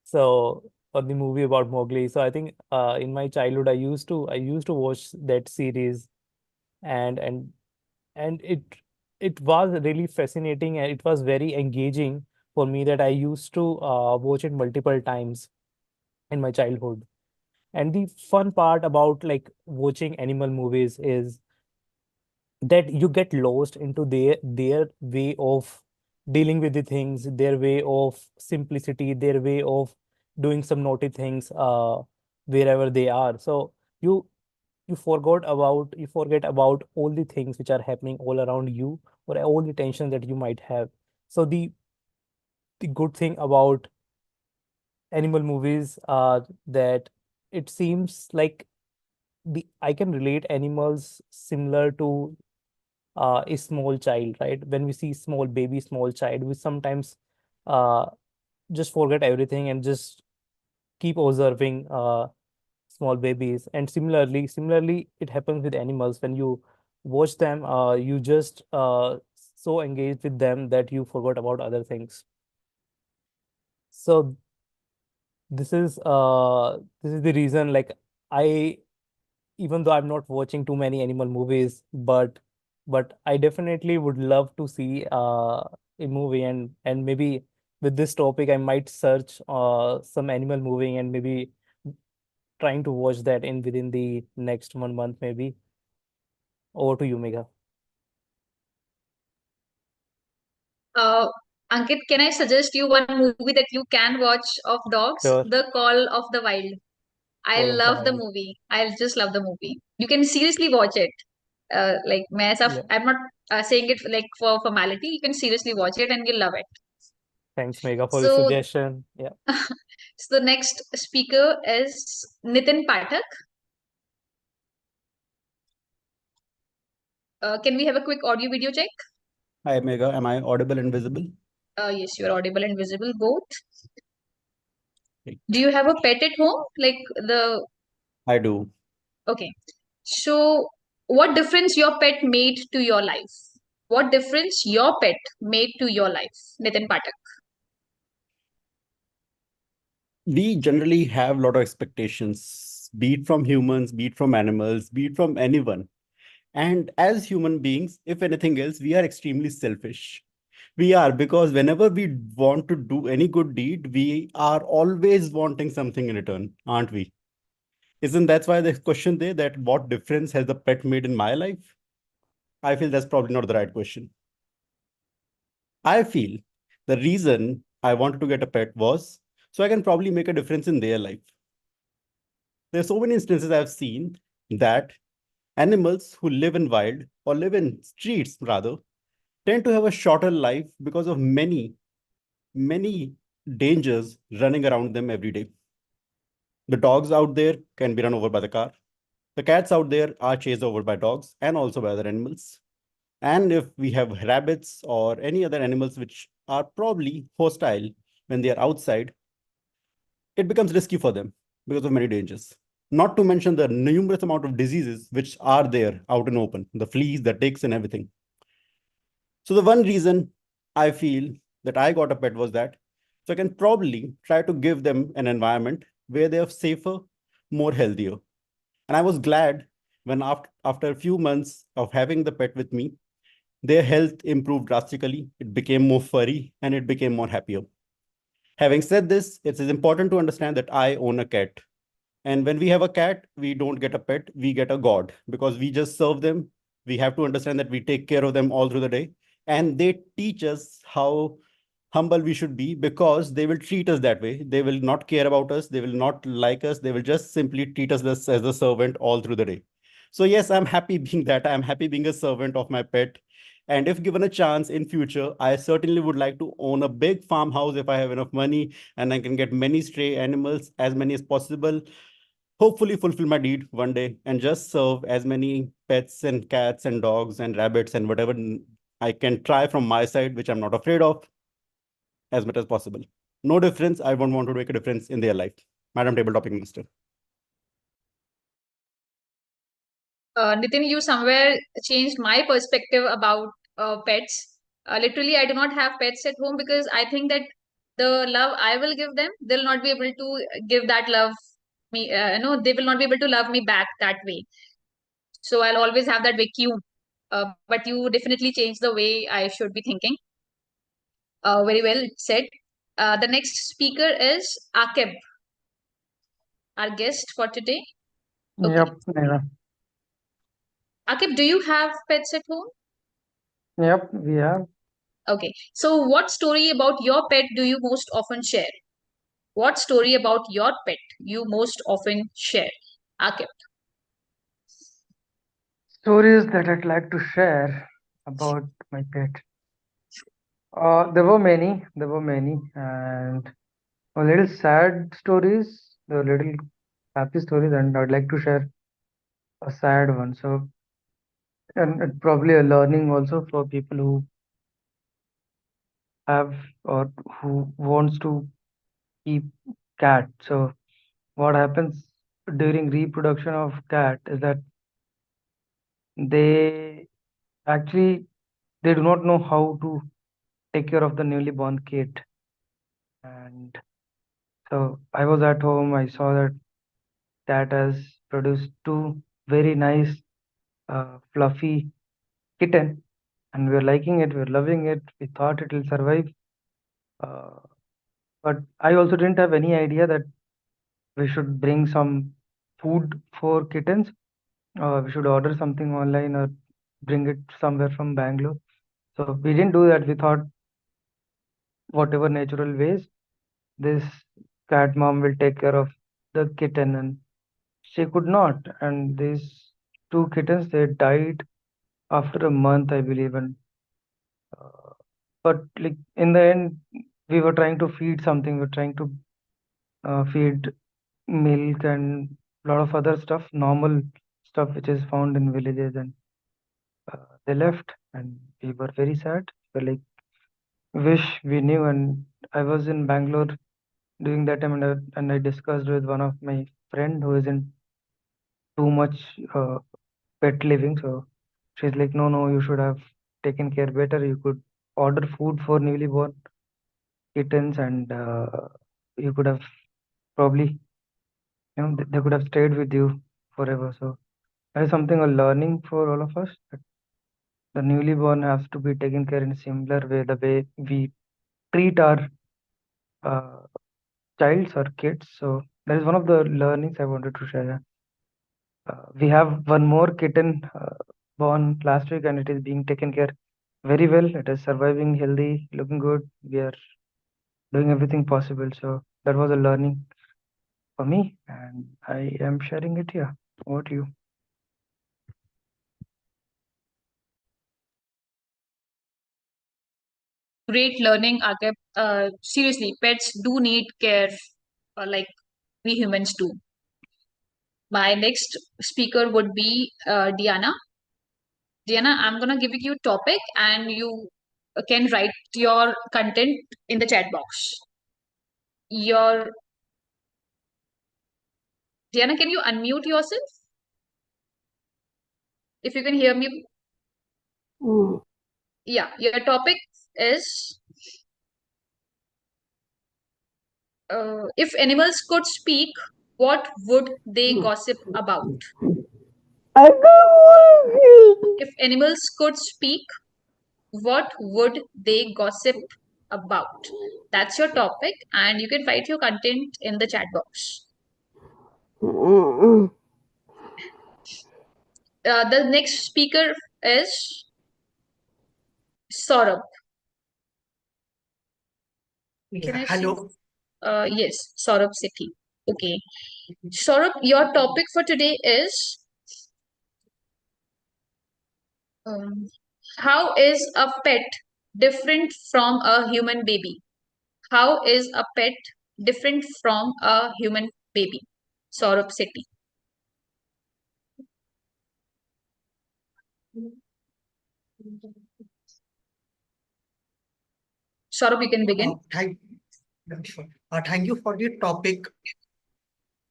So, or the movie about Mowgli. So I think in my childhood I used to watch that series, and and and it was really fascinating, and it was very engaging for me, that I used to watch it multiple times in my childhood. And the fun part about like watching animal movies is that you get lost into their way of dealing with the things, their way of simplicity, their way of doing some naughty things wherever they are. So you you forget about all the things which are happening all around you, or all the tension that you might have. So the good thing about animal movies are that it seems like the I can relate animals similar to a small child, right? When we see small baby, small child, we sometimes uh, just forget everything and just keep observing small babies. And similarly, it happens with animals. When you watch them, you just so engaged with them that you forgot about other things. So this is the reason, like, I even though I'm not watching too many animal movies, but I definitely would love to see a movie, and maybe with this topic I might search some animal movie, and maybe trying to watch that in within the next 1 month maybe. Over to you, Megha. Uh, Ankit, can I suggest you one movie that you can watch of dogs? Sure. The Call of the Wild. I Call of the love the Wild. movie. I just love the movie. You can seriously watch it. Like Yeah. I'm not saying it like for formality. You can seriously watch it and you'll love it. Thanks, Megha, for the So, suggestion. Yeah. so the next speaker is Nitin Pathak. Can we have a quick audio video check? Hi, Mega. Am I audible and visible? Yes, you're audible and visible both. Great. Do you have a pet at home? I do. Okay. So, what difference your pet made to your life? What difference your pet made to your life, Nitin Pathak? We generally have a lot of expectations, be it from humans, be it from animals, be it from anyone. And as human beings, if anything else, we are extremely selfish. We are, because whenever we want to do any good deed, we are always wanting something in return, aren't we? Isn't that why the question there, that what difference has the pet made in my life? I feel that's probably not the right question. I feel the reason I wanted to get a pet was so I can probably make a difference in their life. There are so many instances I've seen that animals who live in wild or live in streets rather tend to have a shorter life because of many dangers running around them every day. The dogs out there can be run over by the car. The cats out there are chased over by dogs and also by other animals. And if we have rabbits or any other animals which are probably hostile when they are outside, it becomes risky for them because of many dangers. Not to mention the numerous amount of diseases which are there out in open, the fleas, the ticks, and everything. So the one reason I feel that I got a pet was that so I can probably try to give them an environment where they are safer, more healthier. And I was glad when after a few months of having the pet with me, their health improved drastically. It became more furry and it became more happier. Having said this, it is important to understand that I own a cat. And when we have a cat, we don't get a pet, we get a god because we just serve them. We have to understand that we take care of them all through the day. And they teach us how humble we should be because they will treat us that way. They will not care about us. They will not like us. They will just simply treat us as a servant all through the day. So yes, I'm happy being that. I'm happy being a servant of my pet. And if given a chance in future, I certainly would like to own a big farmhouse if I have enough money and I can get many stray animals, as many as possible. Hopefully fulfill my deed one day and just serve as many pets and cats and dogs and rabbits and whatever I can try from my side, which I'm not afraid of, as much as possible. No difference. I won't want to make a difference in their life. Madam Table Topic Master. Nitin, you somewhere changed my perspective about pets. Literally, I do not have pets at home because I think that the love I will give them, they'll not be able to give that love me. They will not be able to love me back that way. So I'll always have that vacuum. But you definitely changed the way I should be thinking. Very well said. The next speaker is Akib, our guest for today. Okay. Yep, Neha. Akib, do you have pets at home? Yep, we have. Okay. So what story about your pet do you most often share? What story about your pet you most often share? Akib. Stories that I'd like to share about my pet. There were many, and a little sad stories, there were little happy stories, and I'd like to share a sad one. So, and it's probably a learning also for people who have or who wants to keep cat. So, what happens during reproduction of cat is that they actually they do not know how to take care of the newly born kid. And so I was at home, I saw that cat has produced two very nice, fluffy kitten, and we're liking it, we're loving it. We thought it will survive. Uh, but I also didn't have any idea that we should bring some food for kittens. We should order something online or bring it somewhere from Bangalore. So we didn't do that. We thought whatever natural ways, this cat mom will take care of the kitten, and she could not. And these two kittens, they died after a month, I believe. And but like in the end, we were trying to feed something. We were trying to feed milk and a lot of other stuff, normal stuff which is found in villages, and they left, and we were very sad. We like wish we knew. And I was in Bangalore during that time, and I discussed with one of my friend who isn't too much pet living. So she's like, no, you should have taken care better. You could order food for newly born kittens, and you could have probably, they could have stayed with you forever. So that is something a learning for all of us. That the newly born has to be taken care in a similar way, the way we treat our uh, childs or kids. So that is one of the learnings I wanted to share. We have one more kitten born last week, and it is being taken care very well. It is surviving healthy, looking good. We are doing everything possible. So that was a learning for me, and I am sharing it here. Over to you. Great learning, Akib. Seriously, pets do need care, like we humans do. My next speaker would be Diana. Diana, I'm gonna give you a topic, and you can write your content in the chat box. Your Diana, can you unmute yourself? If you can hear me. Yeah, your topic is if animals could speak, what would they gossip about? If animals could speak, what would they gossip about? That's your topic, and you can write your content in the chat box. The next speaker is Saurabh. Can I see? Hello. Yes, Saurabh Sethi. Okay. Saurabh, your topic for today is how is a pet different from a human baby? How is a pet different from a human baby? Saurabh Sethi. Saurabh, you can begin. Thank you for the topic.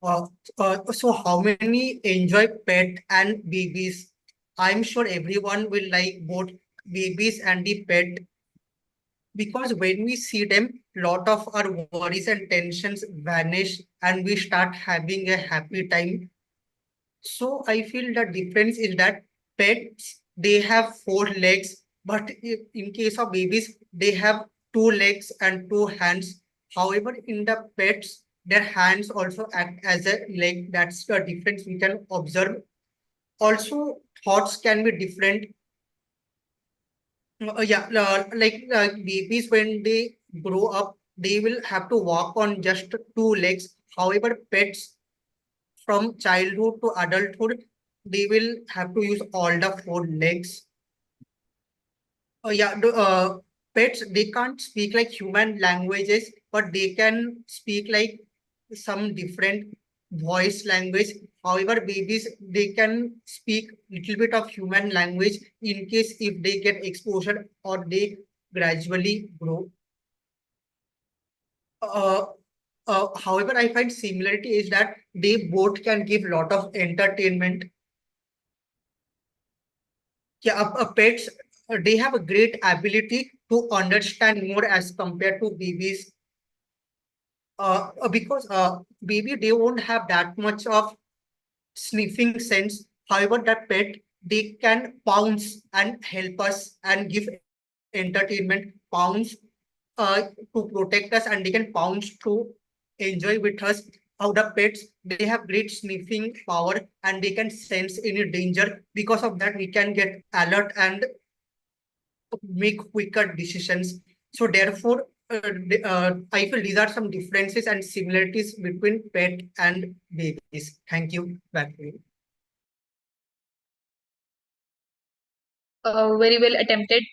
So how many enjoy pet and babies? I'm sure everyone will like both babies and the pet, because when we see them, lot of our worries and tensions vanish and we start having a happy time. So I feel the difference is that pets, they have 4 legs, but in case of babies, they have 2 legs and 2 hands. However, in the pets, their hands also act as a leg. That's the difference we can observe. Also, thoughts can be different. Like babies, when they grow up, they will have to walk on just 2 legs. However, pets from childhood to adulthood, they will have to use all the 4 legs. Pets, they can't speak like human languages, but they can speak like some different voice language. However, babies, they can speak little bit of human language in case if they get exposure or they gradually grow. Uh, However, I find similarity is that they both can give lot of entertainment. Pets, they have a great ability to understand more as compared to babies. Because baby, they won't have that much of sniffing sense. However, that pet, they can pounce and help us and give entertainment, pounce to protect us, and they can pounce to enjoy with us. How the pets, they have great sniffing power and they can sense any danger. Because of that, we can get alert and make quicker decisions. So therefore, I feel these are some differences and similarities between pet and babies. Thank you. Back to you. Very well attempted,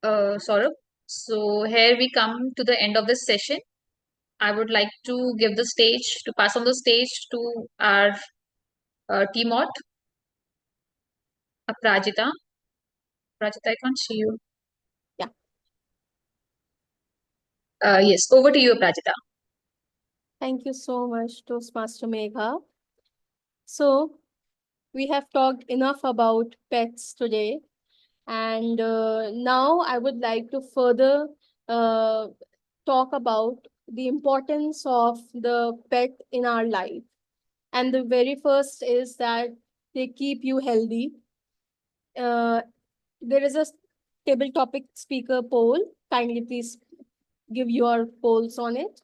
Saurabh. So here we come to the end of this session. I would like to give the stage, to pass on the stage to our team out, Aparajita. Aparajita, I can't see you. Yeah. Yes, over to you, Aparajita. Thank you so much, Toastmaster Megha. So we have talked enough about pets today. And now I would like to further uh, talk about the importance of the pet in our life. And the very first is that they keep you healthy. There is a table topic speaker poll. Kindly please give your polls on it.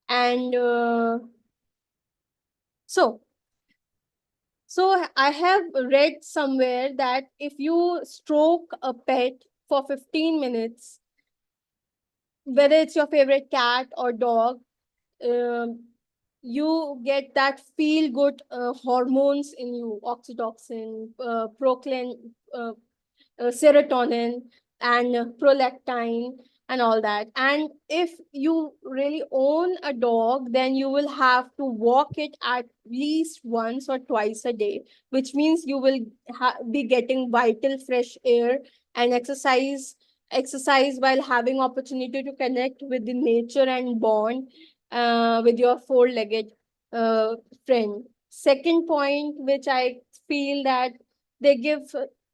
And so I have read somewhere that if you stroke a pet for 15 minutes, whether it's your favorite cat or dog, um, you get that feel good hormones in you, oxytocin, serotonin, and prolactin, and all that. And if you really own a dog, then you will have to walk it at least once or twice a day, which means you will be getting vital fresh air and exercise while having opportunity to connect with the nature and bond with your four-legged uh, friend. Second point, which I feel that they give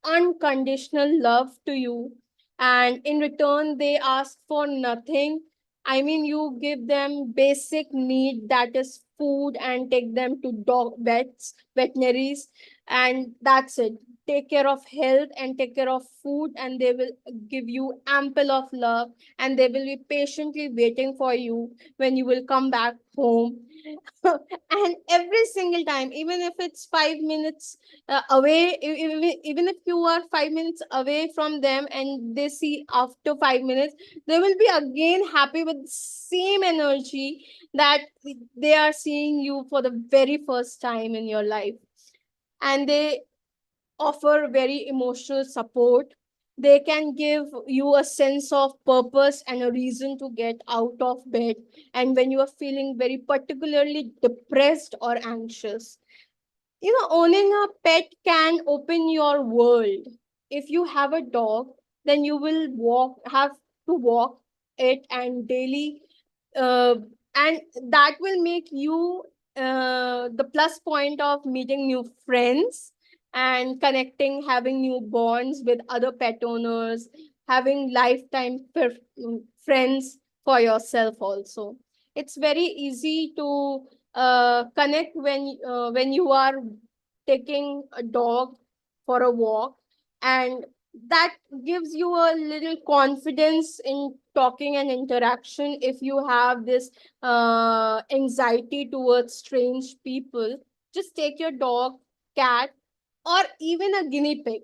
unconditional love to you, and in return they ask for nothing. I mean, you give them basic need, that is food, and take them to veterinaries, and that's it. Take care of health and take care of food, and they will give you ample of love, and they will be patiently waiting for you when you will come back home. And every single time, even if it's 5 minutes away, even if you are 5 minutes away from them and they see after 5 minutes, they will be again happy with the same energy that they are seeing you for the very first time in your life. And they offer very emotional support. They can give you a sense of purpose and a reason to get out of bed, and when you are feeling very particularly depressed or anxious. Owning a pet can open your world. If you have a dog, then you will have to walk it and daily uh, and that will make you the plus point of meeting new friends and connecting, having new bonds with other pet owners, having lifetime friends for yourself also. It's very easy to connect when you are taking a dog for a walk, and that gives you a little confidence in talking and interaction. If you have this anxiety towards strange people, just take your dog, cat, or even a guinea pig.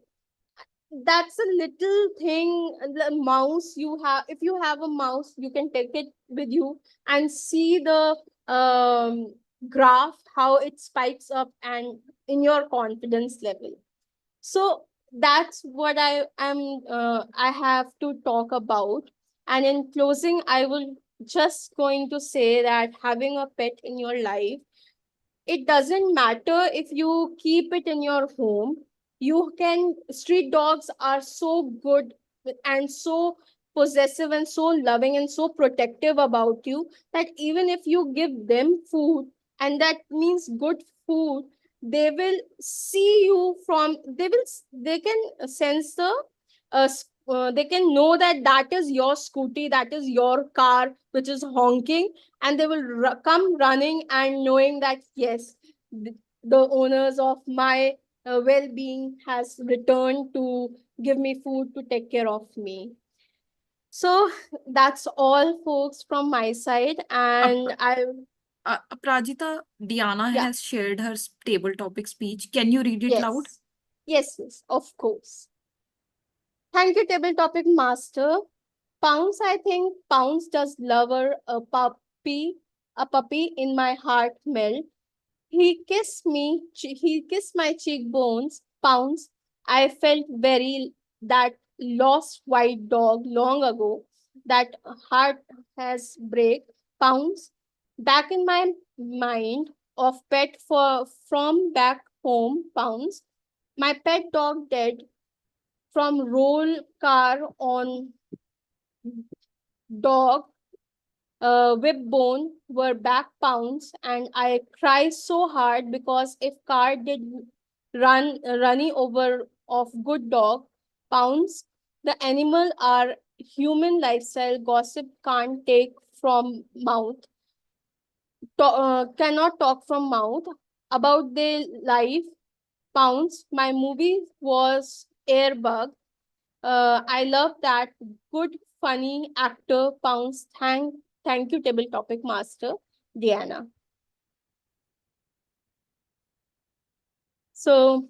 That's a little thing. The mouse you have, if you have a mouse, you can take it with you and see the graph, how it spikes up and in your confidence level. So that's what I have to talk about. And in closing, I will just going to say that having a pet in your life, it doesn't matter if you keep it in your home. You can, street dogs are so good and so possessive and so loving and so protective about you, that even if you give them food, and that means good food, they will see you from, they can sense the they can know that that is your scooty, that is your car which is honking, and they will come running and knowing that yes, the owners of my well-being has returned to give me food, to take care of me. So that's all, folks, from my side. And Aprajita, Diana yeah, has shared her table topic speech. Can you read it loud? yes, of course. Thank you, table topic master. Pounds, I think Pounds does love a puppy in my heart melt. He kissed me, he kissed my cheekbones, Pounds. I felt very that lost white dog long ago. That heart has break, Pounds. Back in my mind of pet from back home, Pounds. My pet dog dead from roll car on dog, whip bone were back Pounds, and I cry so hard because if car did runny over of good dog, Pounds, the animal are human lifestyle gossip can't take from mouth, cannot talk from mouth about their life. Pounds, my movie was Airbug. I love that good, funny actor Pounds. Thank you, table topic master Diana. So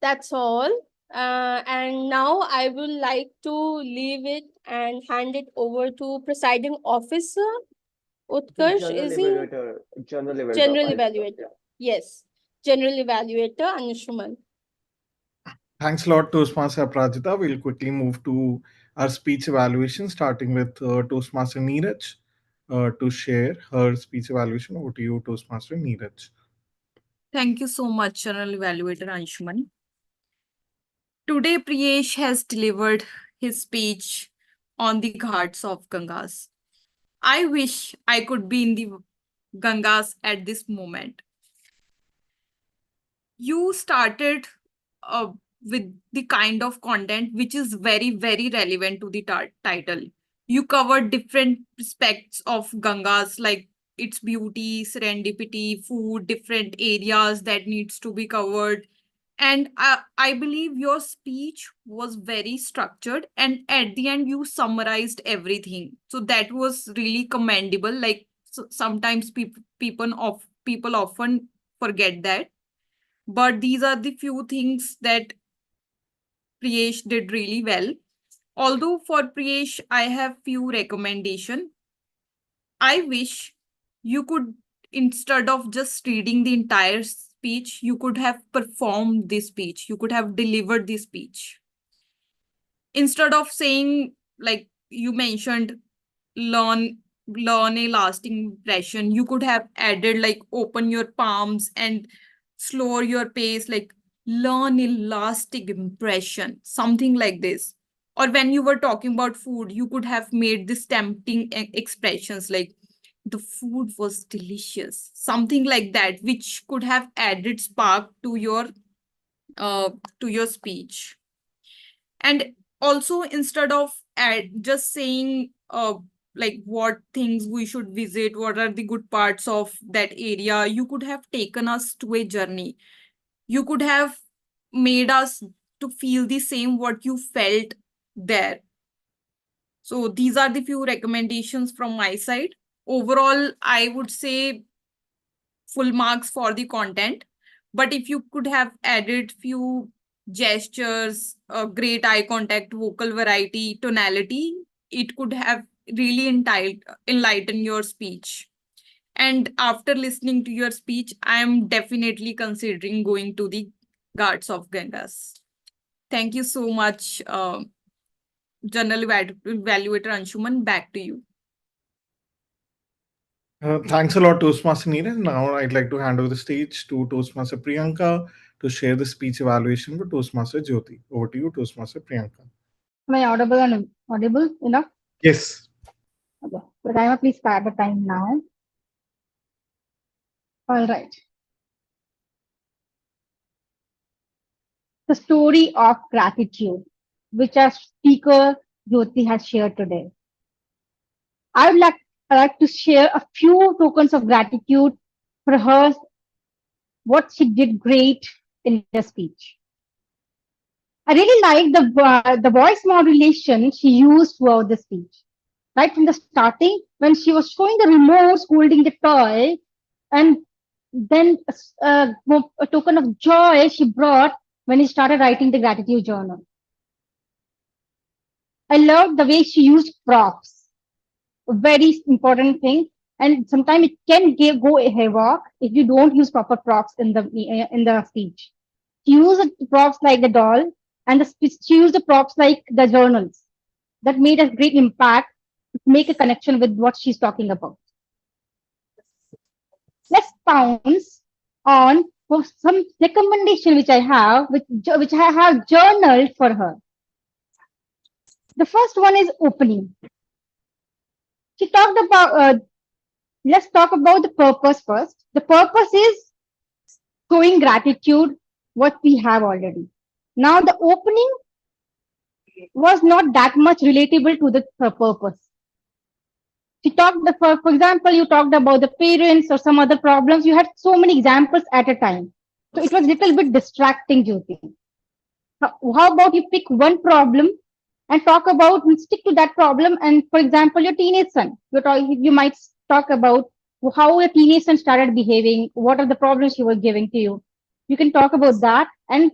that's all. And now I would like to leave it and hand it over to presiding officer Utkarsh. General Is he evaluator, general general evaluator. evaluator? Yes, general evaluator Anushuman. Thanks a lot, Toastmaster Prajita. We'll quickly move to our speech evaluation, starting with Toastmaster Neeraj to share her speech evaluation. Over to you, Toastmaster Neeraj. Thank you so much, General Evaluator Anshuman. Today, Priyesh has delivered his speech on the ghats of Gangas. I wish I could be in the Gangas at this moment. You started with the kind of content which is very, very relevant to the title. You covered different aspects of Gangas, like its beauty, serendipity, food, different areas that needs to be covered. And I believe your speech was very structured, and at the end you summarized everything. So that was really commendable. Like sometimes people often forget that. But these are the few things that Priyesh did really well. Although for Priyesh, I have few recommendation. I wish you could, instead of just reading the entire speech, you could have performed this speech. You could have delivered this speech. Instead of saying, like you mentioned, learn learn a lasting impression, you could have added like open your palms and slow your pace, like learn a lasting impression, something like this. Or when you were talking about food, you could have made this tempting expressions like the food was delicious. Something like that, which could have added spark to your speech. And also, instead of just saying like what things we should visit, what are the good parts of that area, you could have taken us to a journey. You could have made us to feel the same what you felt there. So these are the few recommendations from my side. Overall, I would say full marks for the content, but if you could have added few gestures, great eye contact, vocal variety, tonality, it could have really enlightened your speech. And after listening to your speech, I am definitely considering going to the Ghats of Ganges. Thank you so much, General Evaluator Anshuman. Back to you. Thanks a lot, Toastmaster Neeraj. Now I'd like to hand over the stage to Toastmaster Priyanka to share the speech evaluation for Toastmaster Jyoti. Over to you, Toastmaster Priyanka. Am I audible and audible enough? Yes. Okay. The timer, please start the time now. All right. The story of gratitude, which our speaker Jyoti has shared today. I would like to share a few tokens of gratitude for her, what she did great in the speech. I really like the voice modulation she used throughout the speech. Right from the starting, when she was showing the remote holding the toy, and then a token of joy she brought when he started writing the gratitude journal. I loved the way she used props, a very important thing, and sometimes it can go havoc if you don't use proper props in the speech. She used props like the doll, and she used the props like the journals. That made a great impact, make a connection with what she's talking about. Let's bounce on for some recommendation which I have, which I have journaled for her. The first one is opening. She talked about, let's talk about the purpose first. The purpose is showing gratitude, what we have already. Now the opening was not that much relatable to the purpose. She talked, for example, you talked about the parents or some other problems. You had so many examples at a time. So it was a little bit distracting, Jyoti. How about you pick one problem and talk about, and stick to that problem. And for example, your teenage son, you might talk about how your teenage son started behaving, what are the problems he was giving to you. You can talk about that and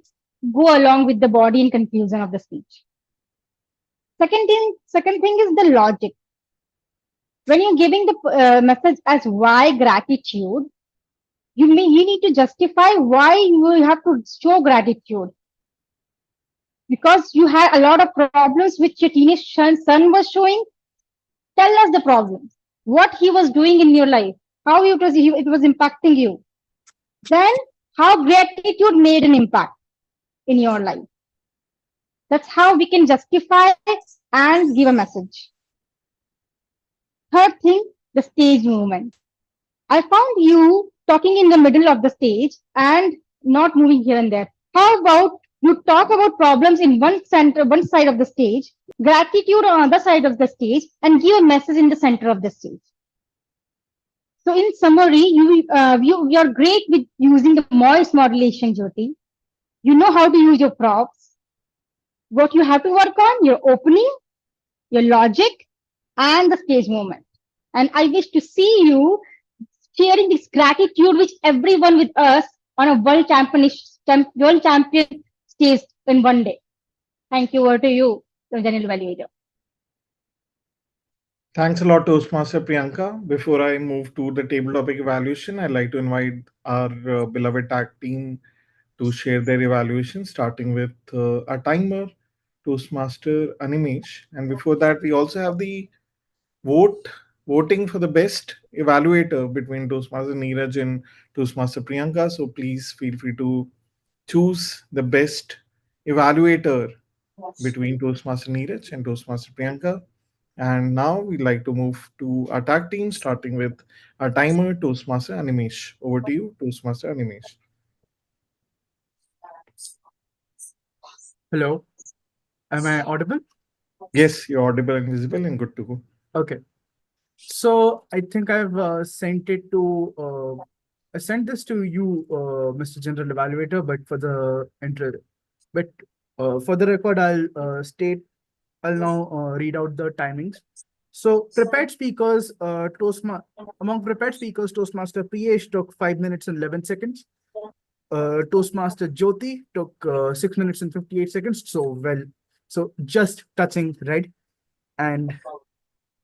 go along with the body and confusion of the speech. Second thing is the logic. When you're giving the message as why gratitude, you need to justify why you have to show gratitude. Because you had a lot of problems which your teenage son was showing. Tell us the problems, what he was doing in your life, how it was impacting you. Then how gratitude made an impact in your life. That's how we can justify and give a message. Third thing, the stage movement. I found you talking in the middle of the stage and not moving here and there. How about you talk about problems in one side of the stage, gratitude on other side of the stage, and give a message in the center of the stage. So in summary, you're great with using the voice modulation, Jyoti. You know how to use your props. What you have to work on, your opening, your logic, and the stage movement. And I wish to see you sharing this gratitude with everyone with us on a world champion stage in one day. Thank you. Over to you, the General Evaluator. Thanks a lot, Toastmaster Priyanka. Before I move to the table topic evaluation, I'd like to invite our beloved tag team to share their evaluation, starting with our timer, Toastmaster Animesh. And before that, we also have the voting for the best evaluator between Toastmaster Neeraj and Toastmaster Priyanka. So please feel free to choose the best evaluator between Toastmaster Neeraj and Toastmaster Priyanka. And now we'd like to move to our tag team, starting with our timer, Toastmaster Animesh. Over to you, Toastmaster Animesh. Hello, am I audible? Yes, you're audible and visible and good to go. Okay. So I think I've sent it to I sent this to you, Mr. General Evaluator, but for the record, I'll now read out the timings. So prepared speakers, among prepared speakers, Toastmaster Priyesh took 5 minutes and 11 seconds. Toastmaster Jyoti took 6 minutes and 58 seconds. So just touching, right? And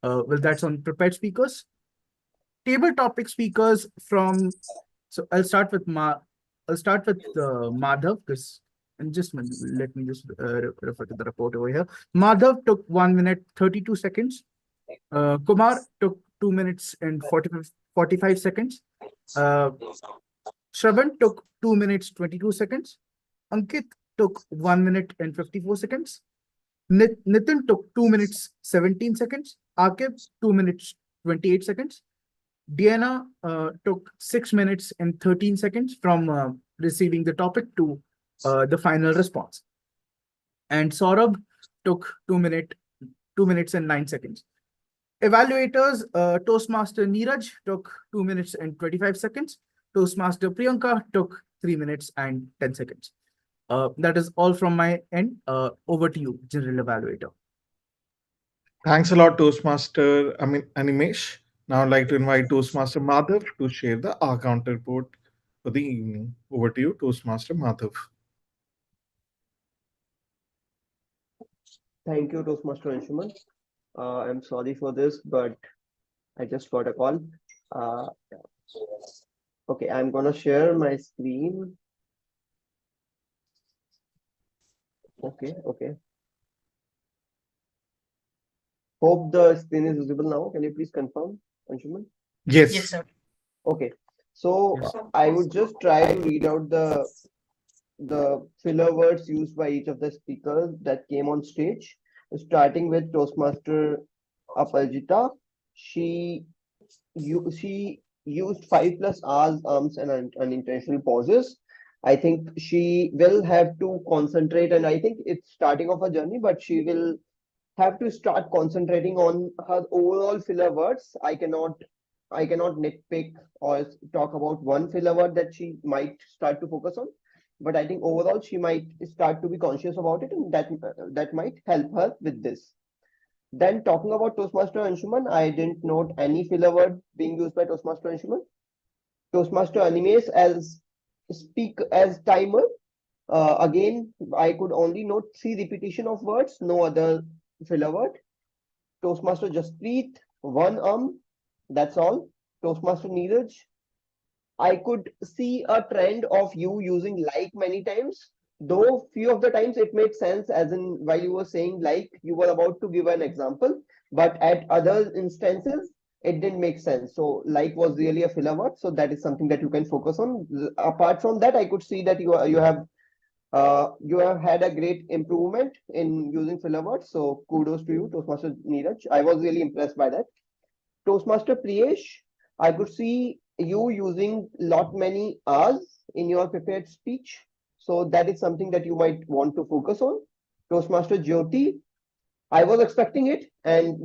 that's on prepared speakers. Table topic speakers from. So I'll start with Madhav, because and just let me just refer to the report over here. Madhav took 1 minute 32 seconds. Kumar took 2 minutes and 45 seconds. Shravan took 2 minutes 22 seconds. Ankit took 1 minute and 54 seconds. Nitin took 2 minutes 17 seconds. Akib 2 minutes 28 seconds. Diana took 6 minutes and 13 seconds from receiving the topic to the final response. And Saurabh took 2 minutes and 9 seconds. Evaluators, Toastmaster Neeraj took 2 minutes and 25 seconds. Toastmaster Priyanka took 3 minutes and 10 seconds. That is all from my end. Over to you, General Evaluator. Thanks a lot, Toastmaster Animesh. Now I'd like to invite Toastmaster Madhav to share the R count report for the evening. Over to you, Toastmaster Madhav. Thank you, Toastmaster Anshuman. I'm sorry for this, but I just got a call. Okay, I'm gonna share my screen. Okay. Hope the screen is visible now. Can you please confirm, Anshuman? Yes. Yes, sir. Okay. So I would just try to read out the filler words used by each of the speakers that came on stage, starting with Toastmaster Aparajita. She used 5+ R's, ums, and unintentional pauses. I think she will have to concentrate, and I think it's starting of a journey, but she will have to start concentrating on her overall filler words. I cannot nitpick or talk about one filler word that she might start to focus on, but I think overall she might start to be conscious about it, and that might help her with this. Then talking about Toastmaster Anshuman, I didn't note any filler word being used by Toastmaster Anshuman. Toastmaster Animes as timer. Again, I could only note 3 repetition of words, no other filler word. Toastmaster Jasprit, 1 that's all. Toastmaster Neeraj, I could see a trend of you using like many times, though few of the times it made sense, as in while you were saying like, you were about to give an example, but at other instances, it didn't make sense. So like was really a filler word. So that is something that you can focus on. Apart from that, I could see that you have had a great improvement in using filler words. So kudos to you, Toastmaster Neeraj. I was really impressed by that. Toastmaster Priyesh, I could see you using many R's in your prepared speech. So that is something that you might want to focus on. Toastmaster Jyoti, I was expecting it, and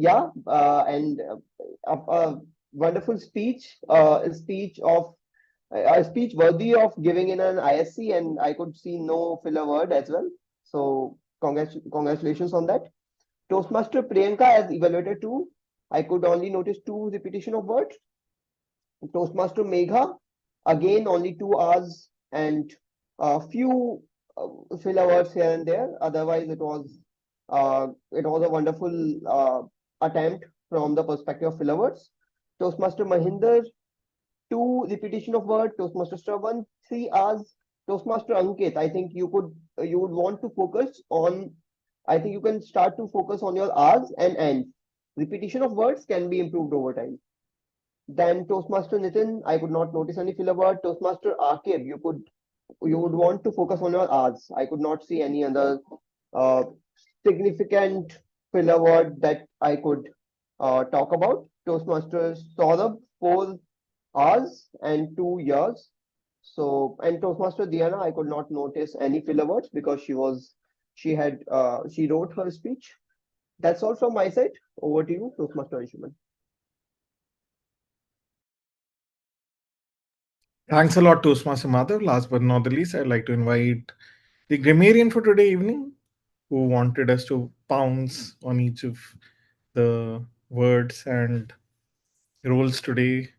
a wonderful speech, a speech worthy of giving in an ISC, and I could see no filler word as well. So congratulations on that. Toastmaster Priyanka as evaluator 2, I could only notice 2 repetition of words. Toastmaster Megha, again only 2 R's and a few filler words here and there. Otherwise, it was a wonderful attempt from the perspective of filler words. Toastmaster Mahinder, 2 repetition of word. Toastmaster Shravan, 3 R's. Toastmaster Ankit, I think you would want to focus on. I think you can start to focus on your R's and N's. Repetition of words can be improved over time. Then Toastmaster Nitin, I could not notice any filler word. Toastmaster Akib, you would want to focus on your R's. I could not see any other significant filler word that I could talk about. Toastmasters Saurabh, 4 hours and 2 years. So, and Toastmaster Diana, I could not notice any filler words because she wrote her speech. That's all from my side. Over to you, Toastmaster Anshuman. Thanks a lot, Toastmaster Madhav. Last but not the least, I'd like to invite the grammarian for today evening, who wanted us to pounce on each of the words and roles today.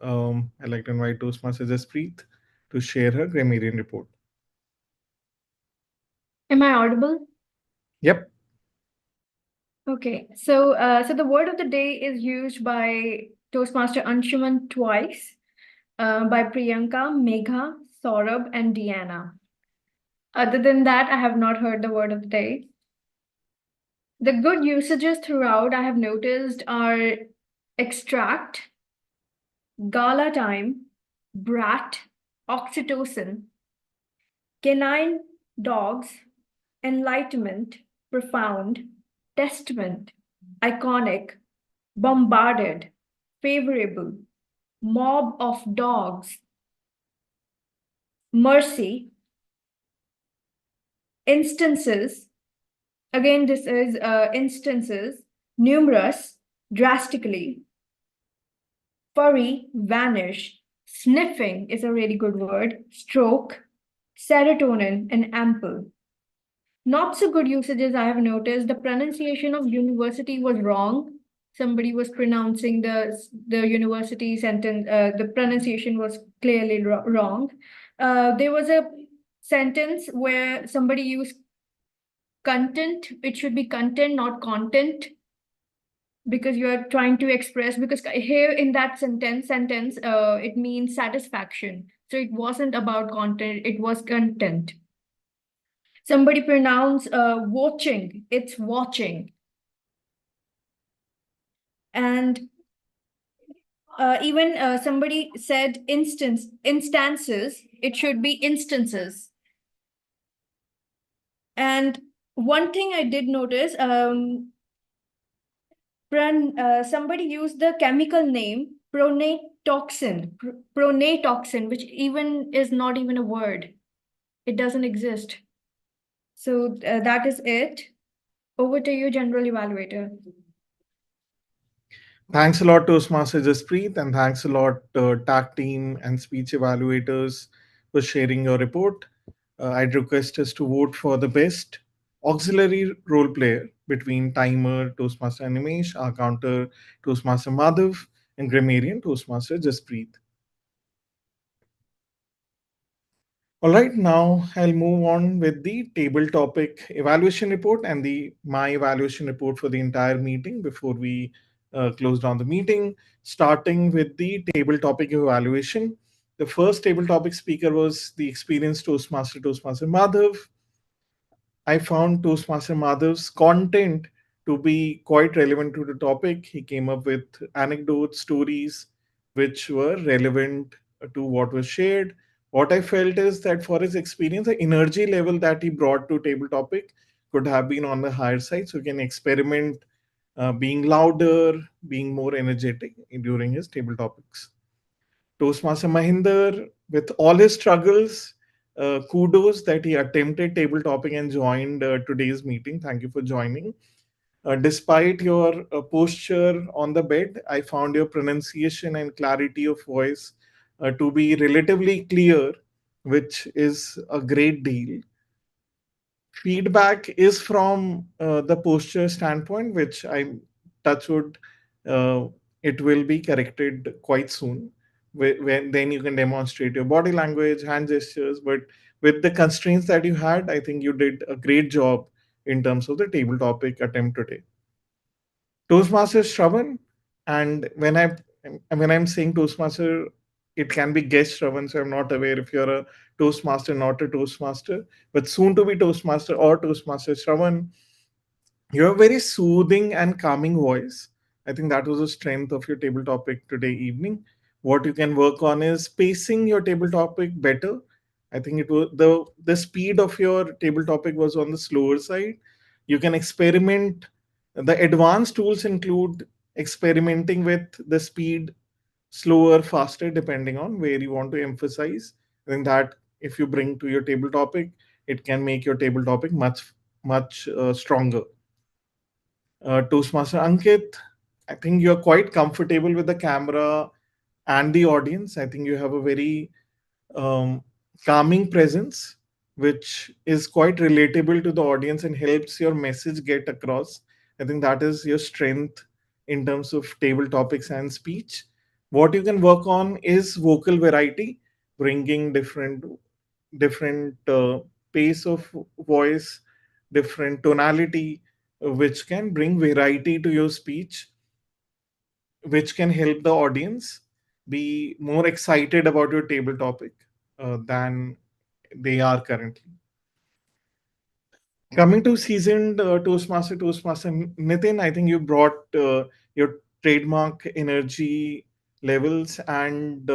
I'd like to invite Toastmaster Jaspreet to share her grammarian report. Am I audible? Yep. Okay, so the word of the day is used by Toastmaster Anshuman twice, by Priyanka, Megha, Saurabh, and Deanna. Other than that, I have not heard the word of the day. The good usages throughout I have noticed are extract, gala time, brat, oxytocin, canine dogs, enlightenment, profound, testament, iconic, bombarded, favorable, mob of dogs, mercy, instances. Again, this is instances, numerous, drastically, furry, vanish, sniffing is a really good word, stroke, serotonin, and ample. Not so good usages I have noticed. The pronunciation of university was wrong. Somebody was pronouncing the university sentence, the pronunciation was clearly wrong. There was a sentence where somebody used content. It should be content, not content, because you are trying to express, because here in that sentence, it means satisfaction. So it wasn't about content, it was content. Somebody pronounced watching, it's watching. And even somebody said instances, it should be instances. And one thing I did notice, somebody used the chemical name pronatoxin, which even is not even a word. It doesn't exist. So that is it. Over to you, General Evaluator. Thanks a lot, Toastmaster Jaspreet, and thanks a lot, TAC team and speech evaluators, for sharing your report. I'd request us to vote for the best auxiliary role player between Timer, Toastmaster Animesh, our counter, Toastmaster Madhav, and grammarian, Toastmaster Jaspreet. All right, now I'll move on with the table topic evaluation report and my evaluation report for the entire meeting before we close down the meeting. Starting with the table topic evaluation. The first table topic speaker was the experienced Toastmaster Madhav. I found Toastmaster Madhav's content to be quite relevant to the topic. He came up with anecdotes, stories, which were relevant to what was shared. What I felt is that for his experience, the energy level that he brought to table topic could have been on the higher side. So he can experiment being louder, being more energetic during his table topics. Toastmaster Mahinder, with all his struggles, kudos that he attempted table topping and joined today's meeting. Thank you for joining. Despite your posture on the bed, I found your pronunciation and clarity of voice to be relatively clear, which is a great deal. Feedback is from the posture standpoint, which I touch wood, uh, it will be corrected quite soon. When then you can demonstrate your body language, hand gestures. But with the constraints that you had, I think you did a great job in terms of the table topic attempt today. Toastmaster Shravan, and when I'm saying Toastmaster, it can be guest Shravan, so I'm not aware if you're a Toastmaster, not a Toastmaster, but soon to be Toastmaster or Toastmaster Shravan. You have a very soothing and calming voice. I think that was the strength of your table topic today evening. What you can work on is pacing your table topic better. I think it was the speed of your table topic was on the slower side. You can experiment. The advanced tools include experimenting with the speed, slower, faster, depending on where you want to emphasize. I think that if you bring to your table topic, it can make your table topic much stronger. Toastmaster Ankit, I think you're quite comfortable with the camera and the audience. I think you have a very um, calming presence, which is quite relatable to the audience and helps your message get across. I think that is your strength in terms of table topics and speech. What you can work on is vocal variety, bringing different pace of voice, different tonality, which can bring variety to your speech, which can help the audience be more excited about your table topic than they are currently. Coming to seasoned Toastmaster Nitin, I think you brought your trademark energy levels and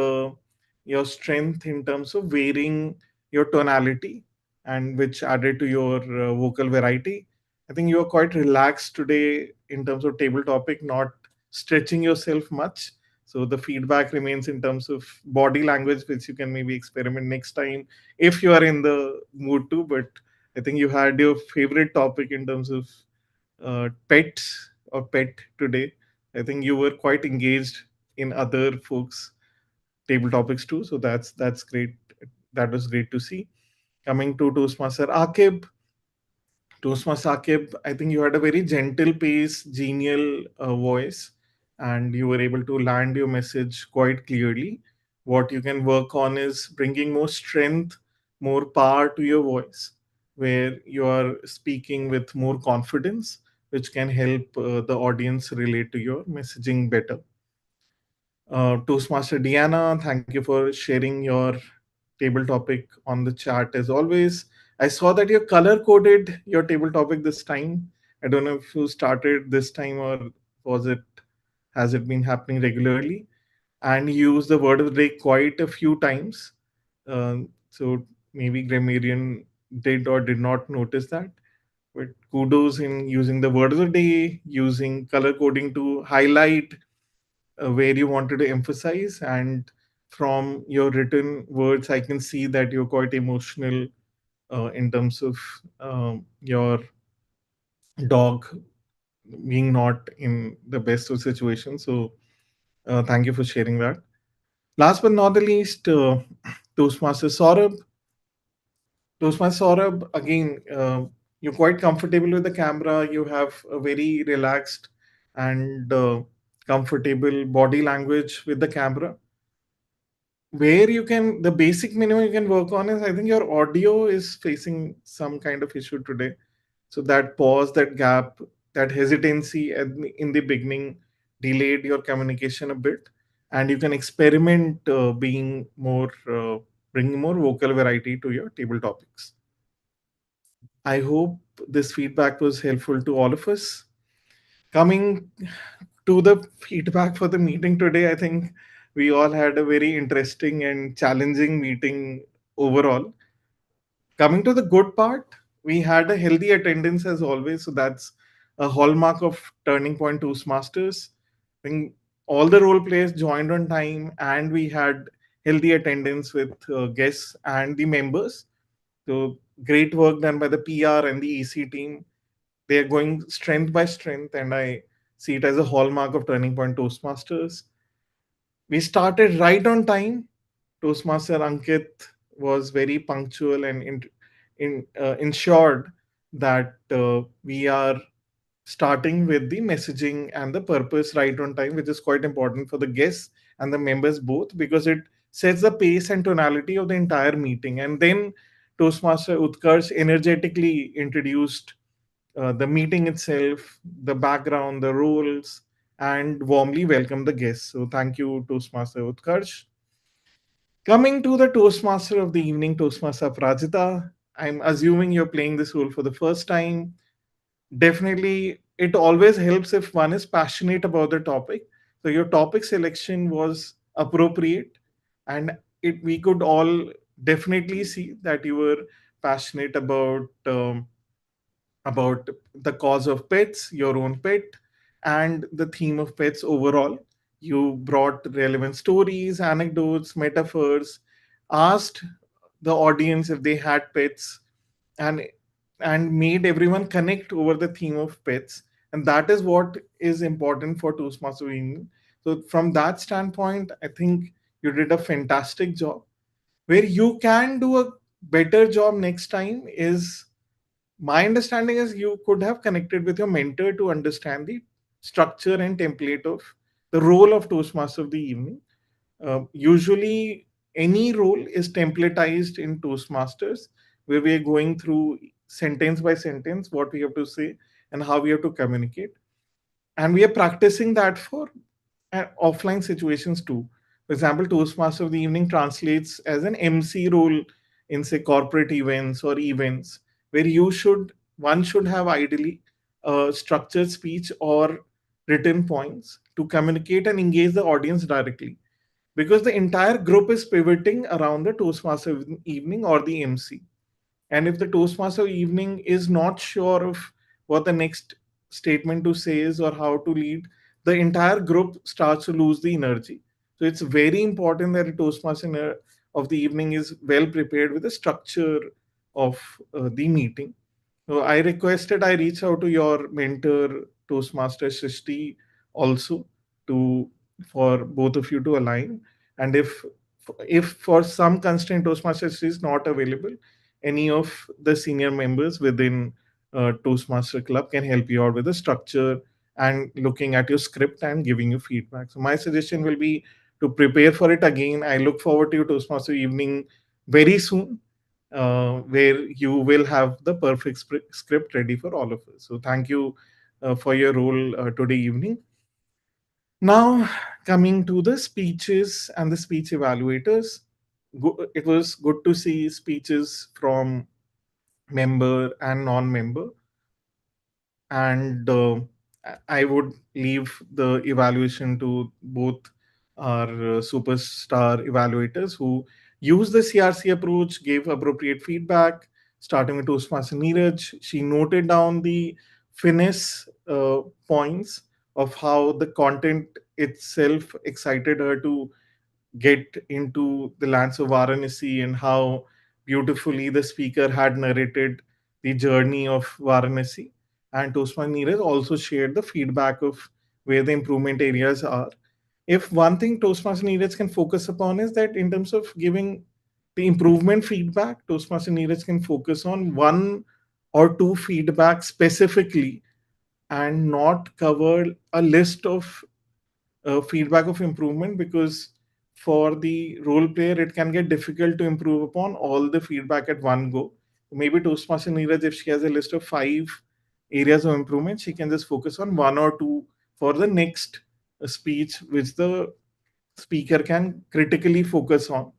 your strength in terms of varying your tonality, and which added to your vocal variety. I think you are quite relaxed today in terms of table topic, not stretching yourself much. So the feedback remains in terms of body language, which you can maybe experiment next time if you are in the mood to. But I think you had your favorite topic in terms of pets or pet today. I think you were quite engaged in other folks' table topics too. So that's great. That was great to see. Coming to Toastmaster Akib, I think you had a very gentle pace, genial voice, and you were able to land your message quite clearly. What you can work on is bringing more strength, more power to your voice, where you are speaking with more confidence, which can help the audience relate to your messaging better. Toastmaster Diana, thank you for sharing your table topic on the chat as always. I saw that you color coded your table topic this time. I don't know if you started this time or was it has it been happening regularly? And you used the word of the day quite a few times. So maybe grammarian did or did not notice that. But kudos in using the word of the day, using color coding to highlight where you wanted to emphasize. And from your written words, I can see that you're quite emotional in terms of your dog being not in the best of situations. So thank you for sharing that. Last but not the least, Toastmaster Saurabh. Toastmaster Saurabh, again, you're quite comfortable with the camera. You have a very relaxed and comfortable body language with the camera. Where you can, the basic minimum you can work on is, I think your audio is facing some kind of issue today. So that pause, that gap, that hesitancy in the beginning delayed your communication a bit. And you can experiment being more, bringing more vocal variety to your table topics. I hope this feedback was helpful to all of us. Coming to the feedback for the meeting today, I think we all had a very interesting and challenging meeting overall. Coming to the good part, we had a healthy attendance as always. So that's a hallmark of Turning Point Toastmasters. I think all the role players joined on time and we had healthy attendance with guests and the members. So great work done by the PR and the EC team. They are going strength by strength, and I see it as a hallmark of Turning Point Toastmasters. We started right on time. Toastmaster Ankit was very punctual and ensured that we are starting with the messaging and the purpose right on time, which is quite important for the guests and the members both, because it sets the pace and tonality of the entire meeting. And then Toastmaster Utkarsh energetically introduced the meeting itself, the background, the roles, and warmly welcomed the guests. So thank you, Toastmaster Utkarsh. Coming to the Toastmaster of the evening, Toastmaster Aparajita, I'm assuming you're playing this role for the first time. Definitely, it always helps if one is passionate about the topic. So your topic selection was appropriate, and we could all definitely see that you were passionate about the cause of pets, your own pet, and the theme of pets overall. You brought relevant stories, anecdotes, metaphors, asked the audience if they had pets, and made everyone connect over the theme of pets. And that is what is important for Toastmaster Evening. So from that standpoint, I think you did a fantastic job. Where you can do a better job next time is, my understanding is, you could have connected with your mentor to understand the structure and template of the role of Toastmaster of the Evening. Usually, any role is templatized in Toastmasters, where we are going through sentence by sentence what we have to say and how we have to communicate. And we are practicing that for offline situations too. For example, Toastmaster of the Evening translates as an MC role in, say, corporate events or events, where one should have ideally a structured speech or written points to communicate and engage the audience directly, because the entire group is pivoting around the Toastmaster Evening or the MC. And if the Toastmaster Evening is not sure of what the next statement to say is or how to lead, the entire group starts to lose the energy. So it's very important that a Toastmaster of the evening is well prepared with the structure of the meeting. So I requested I reach out to your mentor, Toastmaster Srishti, also, to for both of you to align. And if for some constraint Toastmaster Srishti is not available, any of the senior members within Toastmaster Club can help you out with the structure and looking at your script and giving you feedback. So my suggestion will be to prepare for it again. I look forward to your Toastmaster evening very soon, where you will have the perfect script ready for all of us. So thank you for your role today evening. Now, coming to the speeches and the speech evaluators, it was good to see speeches from member and non-member. And I would leave the evaluation to both our superstar evaluators who used the CRC approach, gave appropriate feedback, starting with Toastmaster Neeraj. She noted down the finesse points of how the content itself excited her to get into the lands of Varanasi, and how beautifully the speaker had narrated the journey of Varanasi. And Toastmaster Neeraj also shared the feedback of where the improvement areas are. If one thing Toastmaster Neeraj can focus upon is that in terms of giving the improvement feedback, Toastmaster Neeraj can focus on one or two feedback specifically and not cover a list of feedback of improvement, because for the role player it can get difficult to improve upon all the feedback at one go. Maybe Toastmaster Neeraj, if she has a list of 5 areas of improvement, she can just focus on one or two for the next speech, which the speaker can critically focus on.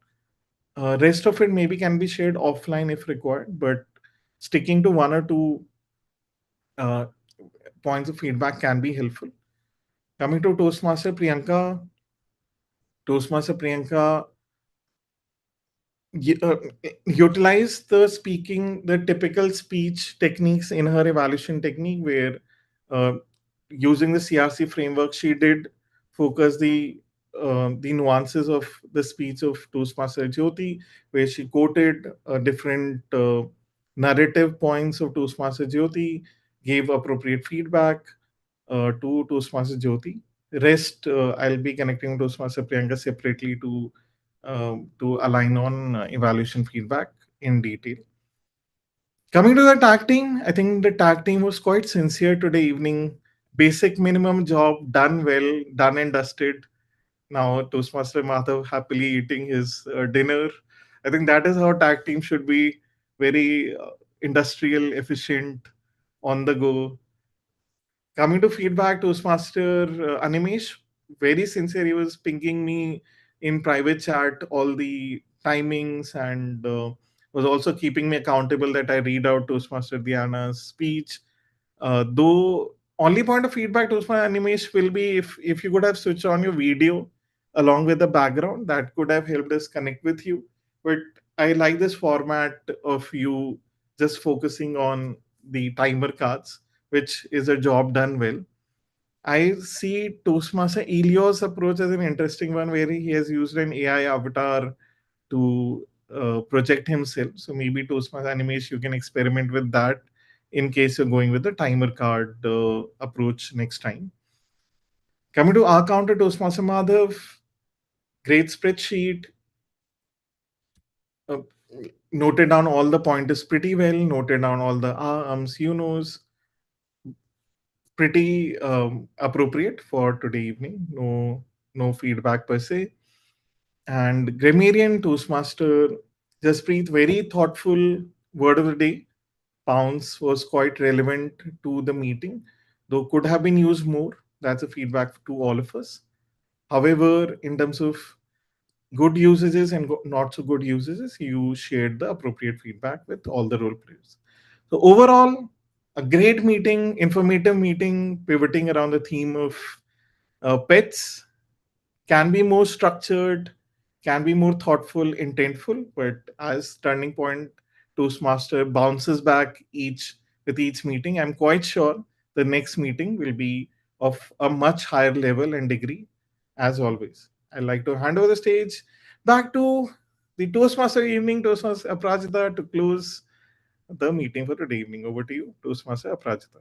Rest of it maybe can be shared offline if required, but sticking to one or two uh, points of feedback can be helpful. Coming to Toastmaster Priyanka utilize the typical speech techniques in her evaluation technique, where uh, using the CRC framework, she did focus the nuances of the speech of Toastmaster Jyoti, where she quoted different narrative points of Toastmaster Jyoti, gave appropriate feedback to Toastmaster Jyoti. Rest, I'll be connecting Toastmaster Priyanka separately to align on evaluation feedback in detail. Coming to the tag team, I think the tag team was quite sincere today evening. Basic minimum job done well, done and dusted. Now Toastmaster Madhav happily eating his dinner. I think that is how tag team should be: very industrial, efficient, on the go. Coming to feedback, Toastmaster Animesh, very sincere. He was pinging me in private chat all the timings, and was also keeping me accountable that I read out Toastmaster Diana's speech. Though only point of feedback Toastmaster Animesh will be, if you could have switched on your video along with the background, that could have helped us connect with you. But I like this format of you just focusing on the timer cards, which is a job done well. I see Toastmaster Elio's approach as an interesting one, where he has used an AI avatar to project himself. So maybe Toastmaster Animesh, you can experiment with that in case you're going with the timer card approach next time. Coming to our counter, Toastmaster Madhav, great spreadsheet, uh, noted down all the pointers pretty well, noted down all the ums, you knows, pretty appropriate for today evening. No feedback per se. And Grammarian Toastmaster Jaspreet, very thoughtful word of the day. Pounds was quite relevant to the meeting, though could have been used more. That's a feedback to all of us. However, in terms of good usages and not so good usages, you shared the appropriate feedback with all the role players. So overall, a great meeting, informative meeting, pivoting around the theme of pets. Can be more structured, can be more thoughtful, intentful, but as turning point, Toastmaster bounces back each meeting. I'm quite sure the next meeting will be of a much higher level and degree, as always. I'd like to hand over the stage back to the Toastmaster evening, Toastmaster Aparajita, to close the meeting for today evening. Over to you, Toastmaster Aparajita.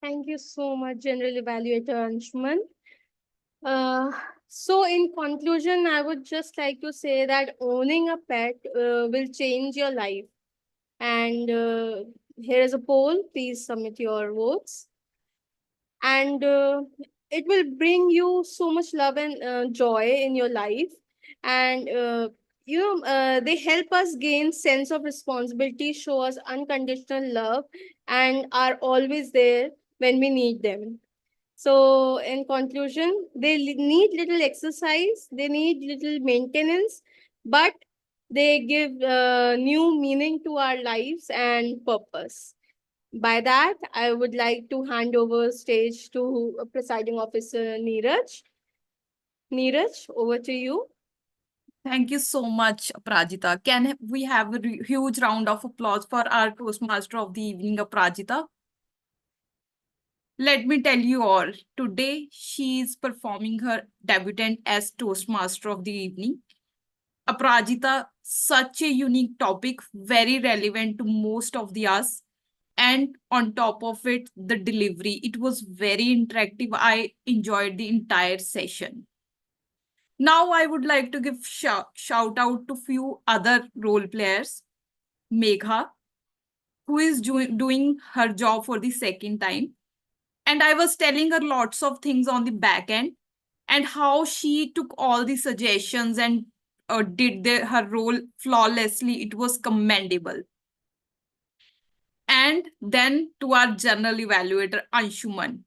Thank you so much, General Evaluator Anshuman. So in conclusion, I would just like to say that owning a pet will change your life. And here is a poll. Please submit your votes. And it will bring you so much love and joy in your life. And they help us gain sense of responsibility, show us unconditional love, and are always there when we need them. So, in conclusion, they need little exercise, they need little maintenance, but they give new meaning to our lives and purpose. By that, I would like to hand over stage to Presiding Officer Neeraj. Neeraj, over to you. Thank you so much, Aparajita. Can we have a huge round of applause for our Toastmaster of the evening, Aparajita? Let me tell you all, today she is performing her debutante as Toastmaster of the evening. Aparajita, such a unique topic, very relevant to most of the us. And on top of it, the delivery. It was very interactive. I enjoyed the entire session. Now I would like to give shout out to few other role players. Megha, who is doing her job for the second time. And I was telling her lots of things on the back end and how she took all the suggestions and did her role flawlessly. It was commendable. And then to our general evaluator, Anshuman,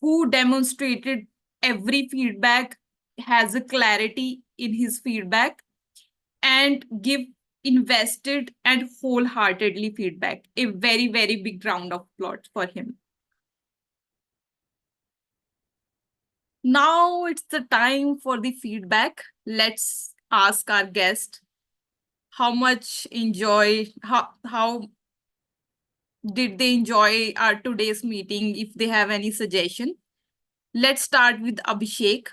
who demonstrated every feedback has a clarity in his feedback and give invested and wholeheartedly feedback. A very, very big round of applause for him. Now it's the time for the feedback. Let's ask our guest how did they enjoy our today's meeting, if they have any suggestion. Let's start with Abhishek.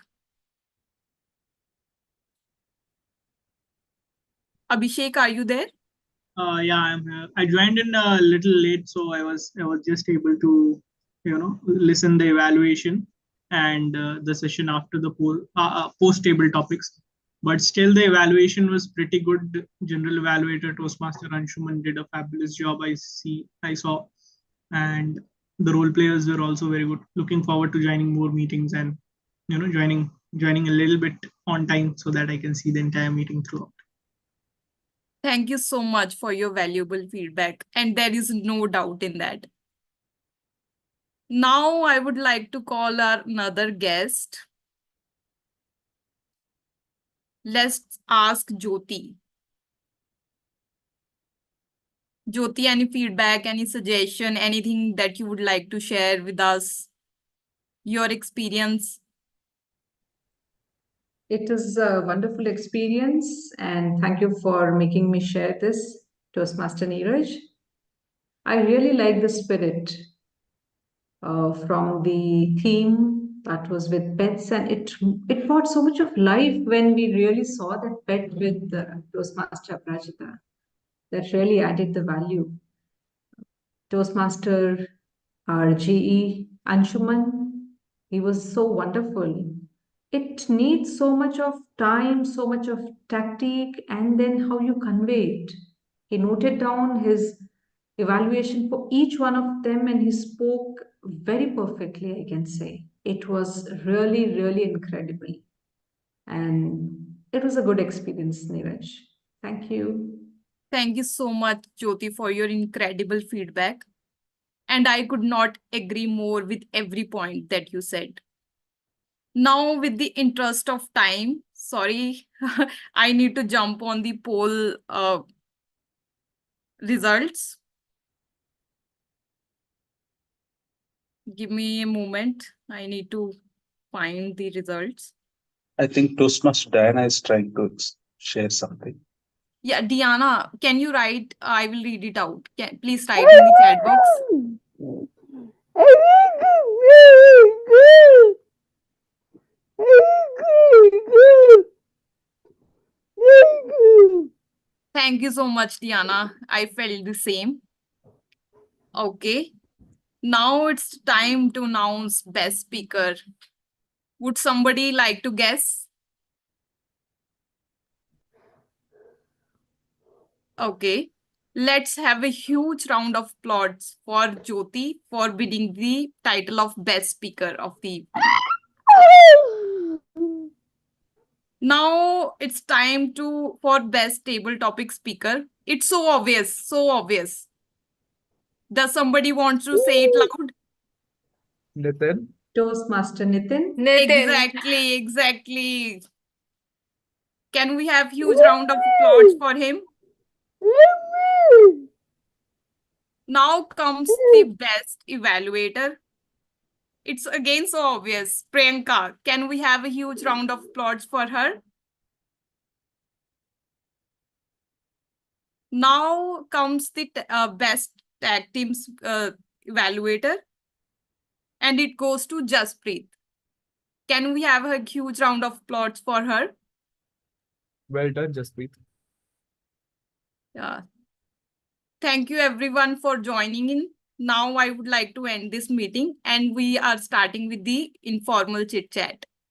Abhishek, are you there? Yeah, I'm here. I joined in a little late, so I was just able to, listen the evaluation and the session after the post table topics. But still, the evaluation was pretty good. General evaluator Toastmaster Anshuman did a fabulous job. I saw, and the role players were also very good. Looking forward to joining more meetings and joining a little bit on time so that I can see the entire meeting throughout. Thank you so much for your valuable feedback. And there is no doubt in that. Now I would like to call our another guest. Let's ask Jyoti. Jyoti, any feedback, any suggestion, anything that you would like to share with us? Your experience? It is a wonderful experience, and thank you for making me share this, Toastmaster Neeraj. I really like the spirit from the theme that was with pets, and it brought so much of life when we really saw that pet with Toastmaster Aparajita. That really added the value. Toastmaster RGE Anshuman, he was so wonderful. It needs so much of time, so much of tactic, and then how you convey it. He noted down his evaluation for each one of them and he spoke very perfectly, I can say. It was really, really incredible. And it was a good experience, Neeraj. Thank you. Thank you so much, Jyoti, for your incredible feedback. And I could not agree more with every point that you said. Now, with the interest of time, sorry, I need to jump on the poll results. Give me a moment. I need to find the results. I think Toastmaster Diana is trying to share something. Yeah, Diana, can you write? I will read it out. Please write in the chat box. Thank you so much, Diana. I felt the same. Okay. Now it's time to announce best speaker. Would somebody like to guess? Okay. Let's have a huge round of applause for Jyoti for winning the title of best speaker of the evening. Now it's time for best table topic speaker. It's so obvious, so obvious. Does somebody want to say it loud? Nitin. Toastmaster Nitin. Exactly, exactly. Can we have huge round of applause for him? Now comes the best evaluator. It's again so obvious. Priyanka, can we have a huge round of applause for her? Now comes the best tag teams evaluator. And it goes to Jaspreet. Can we have a huge round of applause for her? Well done, Jaspreet. Yeah. Thank you everyone for joining in. Now I would like to end this meeting and we are starting with the informal chit chat.